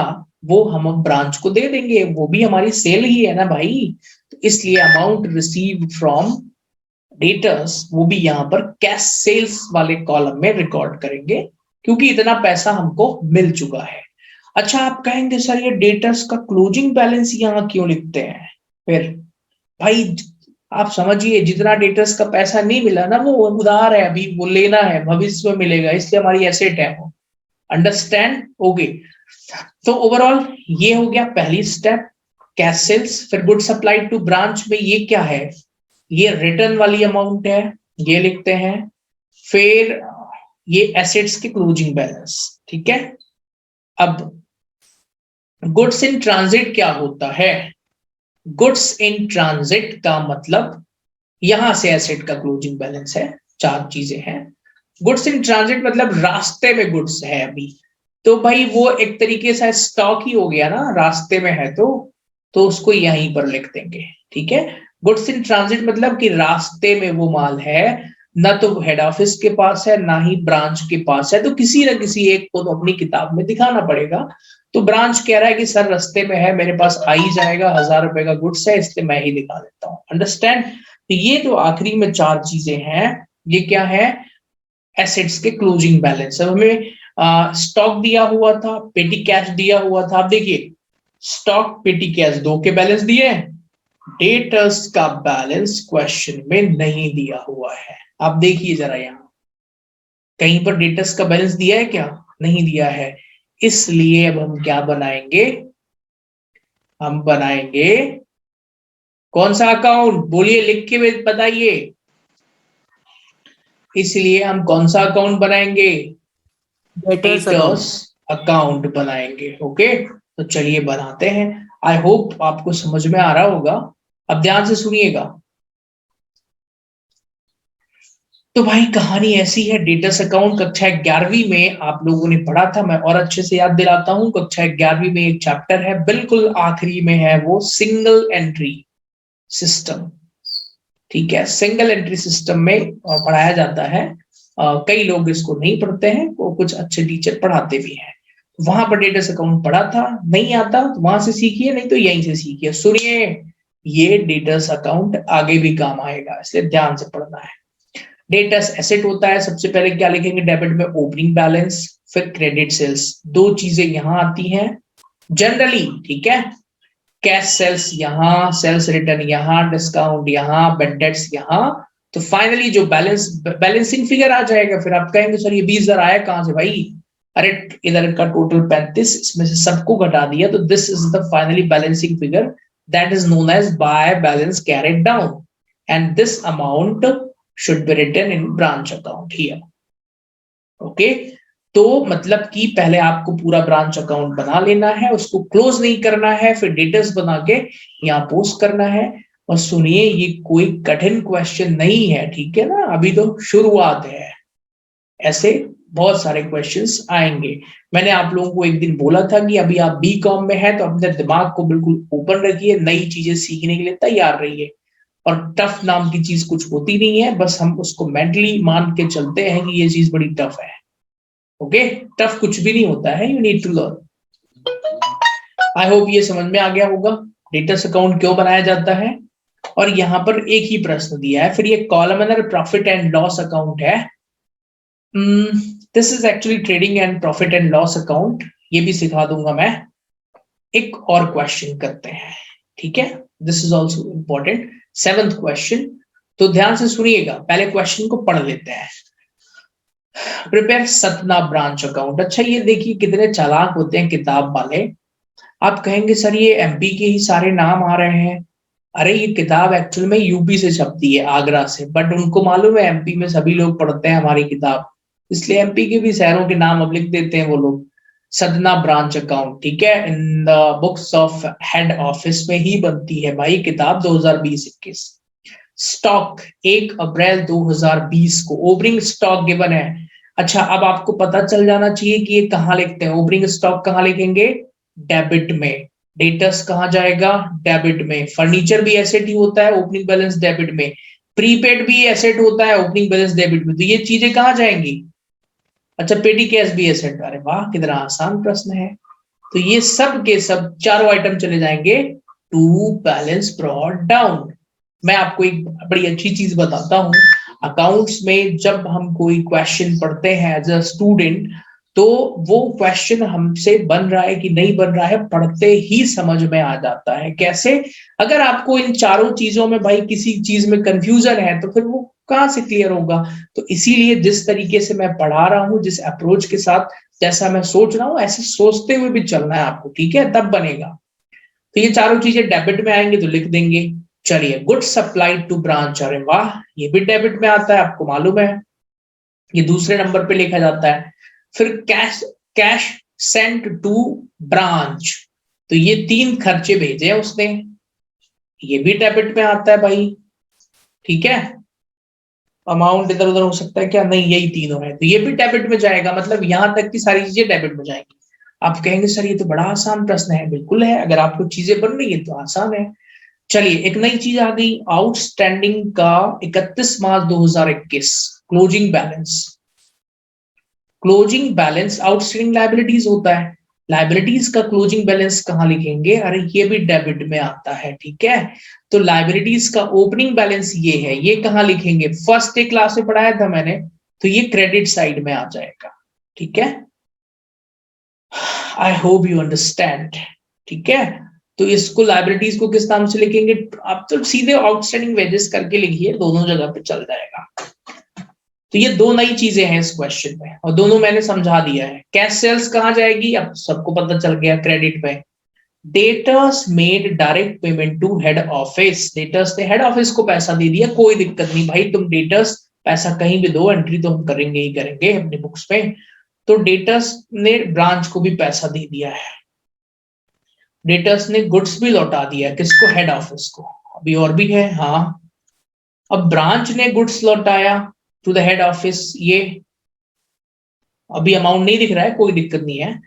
Speaker 1: वो हम अब ब्रांच को दे देंगे, वो भी हमारी सेल ही है ना भाई। तो इसलिए अमाउंट रिसीव फ्रॉम डेटर्स वो भी यहाँ पर कैश सेल्स वाले कॉलम में रिकॉर्ड करेंगे, क्योंकि इतना पैसा हमको मिल चुका है। अच्छा, आप कहेंगे सर ये डेटर्स का क्लोजिंग बैलेंस यहाँ क्यों लिखते हैं? फिर भाई आप समझिए, जितना डेटर्स का पैसा नहीं मिला ना, वो उधार है, अभी वो लेना है, भविष्य में मिलेगा, इसलिए हमारी एसेट है वो। अंडरस्टैंड? ओके। तो ओवरऑल ये हो गया पहली स्टेप, कैश सेल्स। फिर गुड सप्लाइड टू ब्रांच में ये क्या है, ये रिटर्न वाली अमाउंट है, ये लिखते हैं। फिर ये एसेट्स के क्लोजिंग बैलेंस, ठीक है। अब गुड्स इन ट्रांजिट क्या होता है? गुड्स इन ट्रांजिट का मतलब यहां से एसेट का क्लोजिंग बैलेंस है, चार चीजें हैं। गुड्स इन ट्रांजिट मतलब रास्ते में गुड्स है अभी, तो भाई वो एक तरीके से स्टॉक ही हो गया ना, रास्ते में है तो उसको यहीं पर लिख देंगे, ठीक है। गुड्स इन ट्रांजिट मतलब कि रास्ते में वो माल है, ना तो हेड ऑफिस के पास है ना ही ब्रांच के पास है, तो किसी ना किसी एक को तो अपनी किताब में दिखाना पड़ेगा। तो ब्रांच कह रहा है कि सर रास्ते में है, मेरे पास आ ही जाएगा, 1000 रुपए का गुड्स है, इसलिए मैं ही दिखा देता हूँ। अंडरस्टैंड? तो ये जो आखिरी में चार चीजें हैं, ये क्या है, एसेट्स के क्लोजिंग बैलेंस। अब हमें स्टॉक दिया हुआ था, पेटी कैश दिया हुआ था। अब देखिए, स्टॉक पेटी कैश दो के बैलेंस दिए, डेटर्स का बैलेंस क्वेश्चन में नहीं दिया हुआ है। आप देखिए जरा, यहां कहीं पर डेटर्स का बैलेंस दिया है क्या? नहीं दिया है। इसलिए अब हम क्या बनाएंगे, हम बनाएंगे कौन सा अकाउंट, बोलिए, लिख के बताइए। इसलिए हम कौन सा अकाउंट बनाएंगे?
Speaker 2: Debtors
Speaker 1: debtors
Speaker 2: account.
Speaker 1: अकाउंट बनाएंगे। ओके, तो चलिए बनाते हैं। आई होप आपको समझ में आ रहा होगा। अब ध्यान से सुनिएगा। तो भाई कहानी ऐसी है, डेटर्स अकाउंट कक्षा 11वीं में आप लोगों ने पढ़ा था, मैं और अच्छे से याद दिलाता हूं। कक्षा 11वीं में एक चैप्टर है, बिल्कुल आखिरी में है, वो सिंगल एंट्री सिस्टम, ठीक है। सिंगल एंट्री सिस्टम में पढ़ाया जाता है। कई लोग इसको नहीं पढ़ते हैं, वो कुछ अच्छे टीचर पढ़ाते भी हैं। वहां पर डेटर्स अकाउंट पढ़ा था, नहीं आता तो वहां से सीखिए, नहीं तो यहीं से सीखिए। सुनिए, ये डेटर्स अकाउंट आगे भी काम आएगा, इसलिए ध्यान से पढ़ना है। डेटर्स एसेट होता है, सबसे पहले क्या लिखेंगे, डेबिट में ओपनिंग बैलेंस, फिर क्रेडिट सेल्स, दो चीजें यहां आती हैं जनरली, ठीक है। कैश सेल्स यहाँ, सेल्स रिटर्न यहाँ, डिस्काउंट यहाँ, बेड डेट्स यहाँ। तो फाइनली जो बैलेंसिंग फिगर आ जाएगा। फिर आप कहेंगे सर ये 20,000 आया कहां से भाई? अरे इधर का टोटल 35, इसमें से सबको घटा दिया, तो this is the finally balancing figure that is known as by balance carried down, and this amount should be written in branch account here. Okay, तो मतलब कि पहले आपको पूरा ब्रांच अकाउंट बना लेना है, उसको क्लोज नहीं करना है, फिर डेटर्स बना के यहाँ पोस्ट करना है। और सुनिए, ये कोई कठिन क्वेश्चन नहीं है, ठीक है ना, अभी तो शुरुआत है, ऐसे बहुत सारे क्वेश्चंस आएंगे। मैंने आप लोगों को एक दिन बोला था कि अभी आप B.Com में है तो अपने दिमाग को बिल्कुल ओपन रखिए, नई चीजें सीखने के लिए तैयार रहिए। और टफ नाम की चीज कुछ होती नहीं है, बस हम उसको मेंटली मान के चलते हैं कि ये चीज बड़ी टफ है। ओके, टफ कुछ भी नहीं होता है, you need to learn. I hope ये समझ में आ गया होगा डेटर्स अकाउंट क्यों बनाया जाता है। और यहां पर एक ही प्रश्न दिया है, फिर ये columnar profit and loss account है। This is actually trading and profit and loss account, ये भी सिखा दूंगा मैं। एक और क्वेश्चन करते हैं, ठीक है, this is also important, 7th question. तो ध्यान से सुनिएगा, पहले क्वेश्चन को पढ़ लेते हैं। Prepare Satna branch account. अच्छा, ये देखिए कितने चालाक होते हैं किताब वाले। आप कहेंगे सर ये MP के ही सारे नाम आ रहे हैं। अरे ये किताब एक्चुअल में UP से छपती है, आगरा से, बट उनको मालूम है MP में सभी लोग पढ़ते हैं हमारी किताब, इसलिए MP के भी शहरों के नाम अब लिख देते हैं वो लोग। सतना ब्रांच अकाउंट, ठीक है, in the books of head office में ही बनती है भाई किताब 2020-21। स्टॉक 1 अप्रैल 2020 को ओपनिंग स्टॉक गिवन है। अच्छा, अब आपको पता चल जाना चाहिए कि ये कहाँ लिखते हैं। ओपनिंग स्टॉक कहाँ लिखेंगे? डेबिट में। डेटर्स कहाँ जाएगा? डेबिट में। फर्नीचर भी एसेट ही होता है, ओपनिंग बैलेंस डेबिट में। प्रीपेड भी एसेट होता है, ओपनिंग बैलेंस डेबिट में। तो ये चीजें कहाँ जाएंगी? अच्छा, पेटी कैश भी एसेट। अरे वाह, कितना आसान प्रश्न है। तो ये सब के सब चारों आइटम चले जाएंगे टू बैलेंस ब्रॉट डाउन। मैं आपको एक बड़ी अच्छी चीज बताता हूं, अकाउंट्स में जब हम कोई क्वेश्चन पढ़ते हैं एज अ स्टूडेंट, तो वो क्वेश्चन हमसे बन रहा है कि नहीं बन रहा है पढ़ते ही समझ में आ जाता है। कैसे? अगर आपको इन चारों चीजों में भाई किसी चीज में कंफ्यूजन है तो फिर वो कहां से क्लियर होगा। तो इसीलिए जिस तरीके से मैं पढ़ा रहा हूं, जिस अप्रोच के साथ, जैसा मैं सोच रहा हूं, ऐसे सोचते हुए भी चलना है आपको, ठीक है? तब बनेगा। तो ये चारों चीजें डेबिट में आएंगे तो लिख देंगे। चलिए, गुड्स सप्लाइड टू ब्रांच, अरे वाह, ये भी डेबिट में आता है, आपको मालूम है, ये दूसरे नंबर पे लिखा जाता है। फिर cash cash sent to branch, तो ये 3 खर्चे भेजे हैं उसने, ये भी डेबिट में आता है भाई, ठीक है? अमाउंट इधर उधर हो सकता है क्या? नहीं, यही तीनों है, तो ये भी डेबिट में जाएगा। मतलब यहां तक की सारी चीजें डेबिट में जाएंगी। आप कहेंगे सर ये तो बड़ा आसान प्रश्न है। बिल्कुल है, अगर आपको चीजें बन रही है तो आसान है। चलिए, एक नई चीज आ गई, आउटस्टैंडिंग का 31 मार्च 2021 closing balance. Closing balance outstanding liabilities होता है, लायबिलिटीज का क्लोजिंग बैलेंस कहां लिखेंगे? अरे ये भी डेबिट में आता है, ठीक है? तो लायबिलिटीज का ओपनिंग बैलेंस ये है, ये कहां लिखेंगे? फर्स्ट डे क्लास में पढ़ाया था मैंने, तो ये क्रेडिट साइड में आ जाएगा, ठीक है? आई होप यू अंडरस्टैंड, ठीक है? तो इसको लायबिलिटीज को किस नाम से लिखेंगे? आप तो सीधे आउटस्टैंडिंग वेजेस करके लिखिए, दोनों जगह पे चल जाएगा। तो ये 2 नई चीजें हैं इस क्वेश्चन में, और दोनों मैंने समझा दिया है। कैश सेल्स कहां जाएगी? अब सबको पता चल गया, क्रेडिट पे। Debtors made direct payment to head office, debtors ने हेड ऑफिस को पैसा दे दिया, कोई दिक्कत नहीं भाई, तुम डेटर्स पैसा कहीं भी दो, एंट्री तो हम करेंगे ही करेंगे अपनी बुक्स में। तो डेटर्स ने ब्रांच को भी पैसा दे दिया है, डेटर्स ने गुड्स भी लौटा दिया, किसको? हेड ऑफिस को। अभी और भी है, हाँ। अब ब्रांच ने गुड्स लौटाया टू द हेड ऑफिस, ये अभी अमाउंट नहीं दिख रहा है, कोई दिक्कत नहीं है।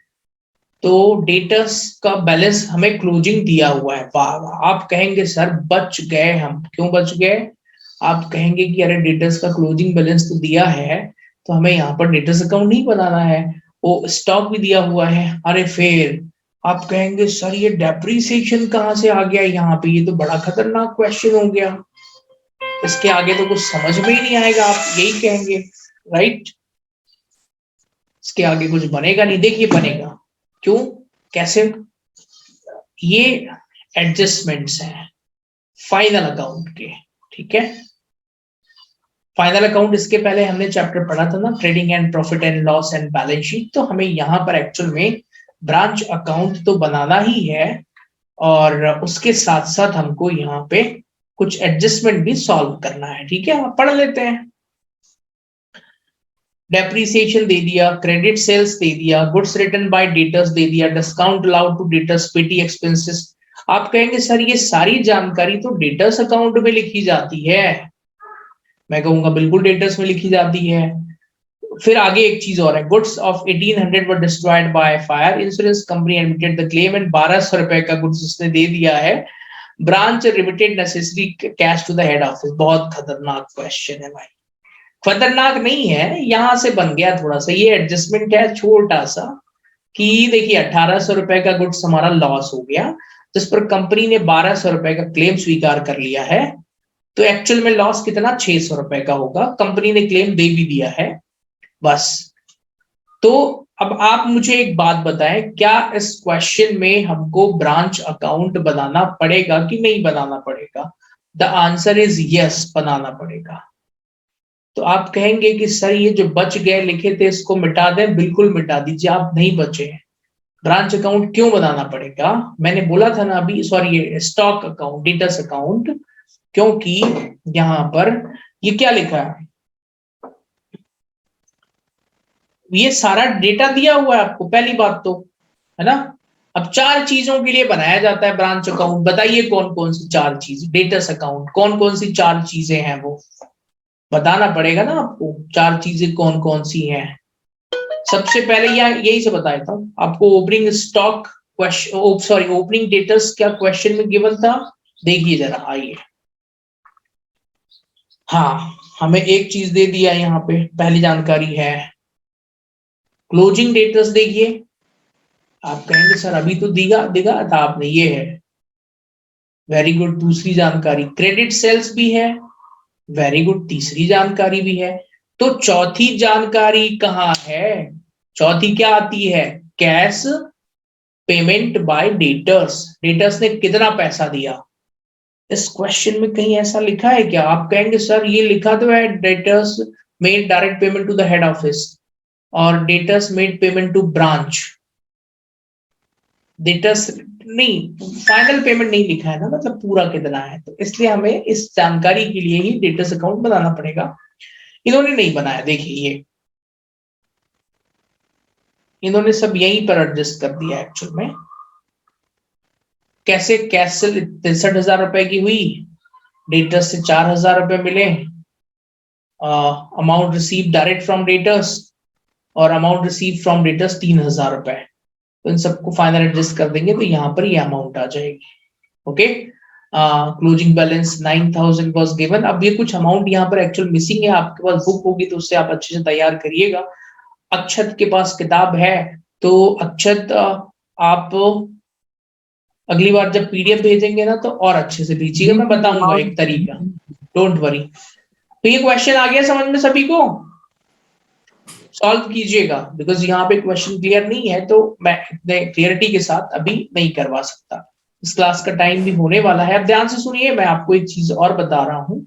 Speaker 1: तो डेटर्स का बैलेंस हमें क्लोजिंग दिया हुआ है। वाह वाह, आप कहेंगे सर बच गए हम। क्यों बच गए? आप कहेंगे कि अरे डेटर्स का क्लोजिंग बैलेंस तो दिया है, तो हमें यहाँ पर डेटर्स अकाउंट नहीं बनाना है, वो स्टॉक भी दिया हुआ है। अरे फिर आप कहेंगे सर ये डेप्रीसिएशन कहाँ से आ गया यहाँ पे? ये तो बड़ा खतरनाक क्वेश्चन हो गया, इसके आगे तो कुछ समझ में ही नहीं आएगा, आप यही कहेंगे, राइट? इसके आगे कुछ बनेगा नहीं। देखिए बनेगा, क्यों, कैसे? ये एडजस्टमेंट्स हैं फाइनल अकाउंट के, ठीक है? फाइनल अकाउंट, इसके पहले हमने चैप्टर पढ़ा था ना, trading and profit and loss and balance sheet. तो हमें यहाँ पर एक्चुअल में ब्रांच अकाउंट तो बनाना ही है, और उसके साथ साथ हमको यहाँ पे कुछ एडजस्टमेंट भी सॉल्व करना है, ठीक है? आप पढ़ लेते हैं। डेप्रीसिएशन दे दिया, क्रेडिट सेल्स दे दिया, गुड्स रिटर्न बाय डेटर्स दे दिया, डिस्काउंट अलाउड टू डेटर्स, पेटी एक्सपेंसेस। आप कहेंगे सर ये सारी जानकारी तो डेटर्स अकाउंट में लिखी जाती है। मैं कहूंगा बिल्कुल डेटर्स में लिखी जाती है। फिर आगे एक चीज और है, goods of 1800 were destroyed by fire, insurance company admitted the claim and 1200 रुपए का गुड्स उसने दे दिया है, branch remitted necessary cash to the head office. बहुत खतरनाक क्वेश्चन है भाई, खतरनाक नहीं है, यहां से बन गया थोड़ा सा, ये एडजस्टमेंट है छोटा सा, कि देखिए 1800 रुपए का गुड्स हमारा लॉस हो गया, जिस पर कंपनी ने 1200 रुपए का क्लेम स्वीकार कर लिया है। तो एक्चुअल में लॉस कितना? 600 रुपए का होगा, कंपनी ने क्लेम दे भी दिया है, बस। तो अब आप मुझे एक बात बताएं, क्या इस क्वेश्चन में हमको ब्रांच अकाउंट बनाना पड़ेगा कि नहीं बनाना पड़ेगा? द आंसर इज यस, बनाना पड़ेगा। तो आप कहेंगे कि सर ये जो बच गए लिखे थे इसको मिटा दें, बिल्कुल मिटा दीजिए, आप नहीं बचे। ब्रांच अकाउंट क्यों बनाना पड़ेगा? मैंने बोला था ना अभी, सॉरी, ये स्टॉक अकाउंट, डेटर्स अकाउंट, क्योंकि यहां पर ये क्या लिखा है, ये सारा डेटा दिया हुआ है आपको, पहली बात तो, है ना? अब 4 चीजों के लिए बनाया जाता है ब्रांच अकाउंट, बताइए कौन कौन सी 4 चीज। डेटर्स अकाउंट कौन कौन सी 4 चीजें हैं, वो बताना पड़ेगा ना आपको। 4 चीजें कौन कौन सी हैं। सबसे पहले यही से बताया था आपको। Opening stock question, sorry opening debtors क्या क्वेश्चन में गिवन था, देखिए जरा, आइए। हाँ, हमें एक चीज दे दिया यहाँ पे, पहली जानकारी है क्लोजिंग डेटर्स। देखिए आप कहेंगे सर अभी तो दिगा दिगा था आपने, ये है, वेरी गुड। दूसरी जानकारी क्रेडिट सेल्स भी है, वेरी गुड। तीसरी जानकारी भी है। तो चौथी जानकारी कहाँ है, चौथी क्या आती है, cash payment by debtors. Debtors ने कितना पैसा दिया। इस क्वेश्चन में कहीं ऐसा लिखा है क्या, आप कहेंगे सर ये लिखा तो है debtors made direct payment to the head office और debtors made payment to branch. Debtors नहीं, फाइनल पेमेंट नहीं लिखा है ना, मतलब पूरा कितना है, तो इसलिए हमें इस जानकारी के लिए ही डेटर्स अकाउंट बनाना पड़ेगा। इन्होंने नहीं बनाया, देखिए ये इन्होंने सब यहीं पर एडजस्ट कर दिया एक्चुअल में। कैसे, कैसे 63,000 रुपए की हुई, डेटर्स से 4,000 रुपए मिले, amount receive direct from debtors और अमाउंट रिसीव फ्रॉम डेटर्स 3,000 रुपए। तो इन सबको फाइनल एडजस्ट कर देंगे तो यहाँ पर ये अमाउंट आ जाएगी। Okay, closing balance 9,000 was given. अब ये कुछ अमाउंट यहाँ पर एक्चुअल मिसिंग है, आपके पास बुक होगी तो उससे आप अच्छे से तैयार करिएगा। अक्षत के पास किताब है तो अक्षत आप अगली बार जब पीडीएफ भेजेंगे ना तो और अच्छे से भेजिएगा, मैं बताऊंगा एक तरीका, डोंट वरी। तो ये क्वेश्चन आ गया समझ में सभी को, सॉल्व कीजिएगा, बिकॉज यहाँ पे क्वेश्चन क्लियर नहीं है तो मैं इतने क्लियरिटी के साथ अभी नहीं करवा सकता। इस क्लास का टाइम भी होने वाला है। अब ध्यान से सुनिए, मैं आपको एक चीज और बता रहा हूँ।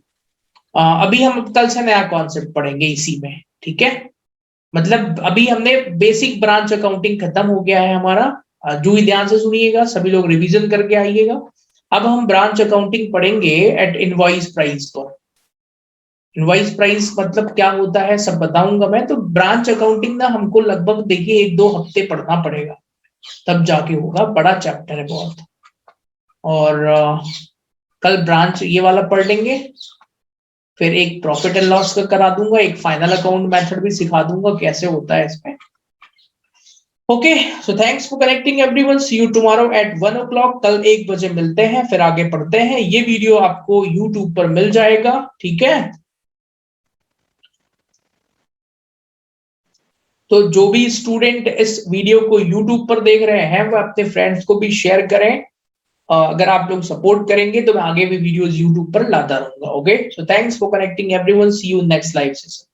Speaker 1: अभी हम कल से नया कॉन्सेप्ट पढ़ेंगे इसी में, ठीक है। मतलब अभी हमने बेसिक ब्रांच अकाउंटिंग खत्म हो गया है हमारा। जो ही ध्यान से सुनिएगा, सभी लोग रिवीजन करके आइएगा। अब हम ब्रांच अकाउंटिंग पढ़ेंगे एट इनवॉइस प्राइस पर। इनवॉइस प्राइस मतलब क्या होता है सब बताऊंगा मैं। तो ब्रांच अकाउंटिंग ना हमको लगभग देखिए 1-2 हफ्ते पढ़ना पड़ेगा, तब जाके होगा, बड़ा चैप्टर है बहुत। और कल ब्रांच ये वाला पढ़ लेंगे, फिर एक प्रॉफिट एंड लॉस का करा दूंगा, एक फाइनल अकाउंट मेथड भी सिखा दूंगा कैसे होता है इसमें। Okay, so thanks for connecting everyone, see you tomorrow at 1 o'clock। कल 1 बजे मिलते हैं, फिर आगे पढ़ते हैं। ये वीडियो आपको यूट्यूब पर मिल जाएगा, ठीक है। तो जो भी स्टूडेंट इस वीडियो को यूट्यूब पर देख रहे हैं वो अपने फ्रेंड्स को भी शेयर करें। अगर आप लोग सपोर्ट करेंगे तो मैं आगे भी वीडियोस यूट्यूब पर लाता रहूंगा। Okay, so thanks for connecting everyone, see you next live session.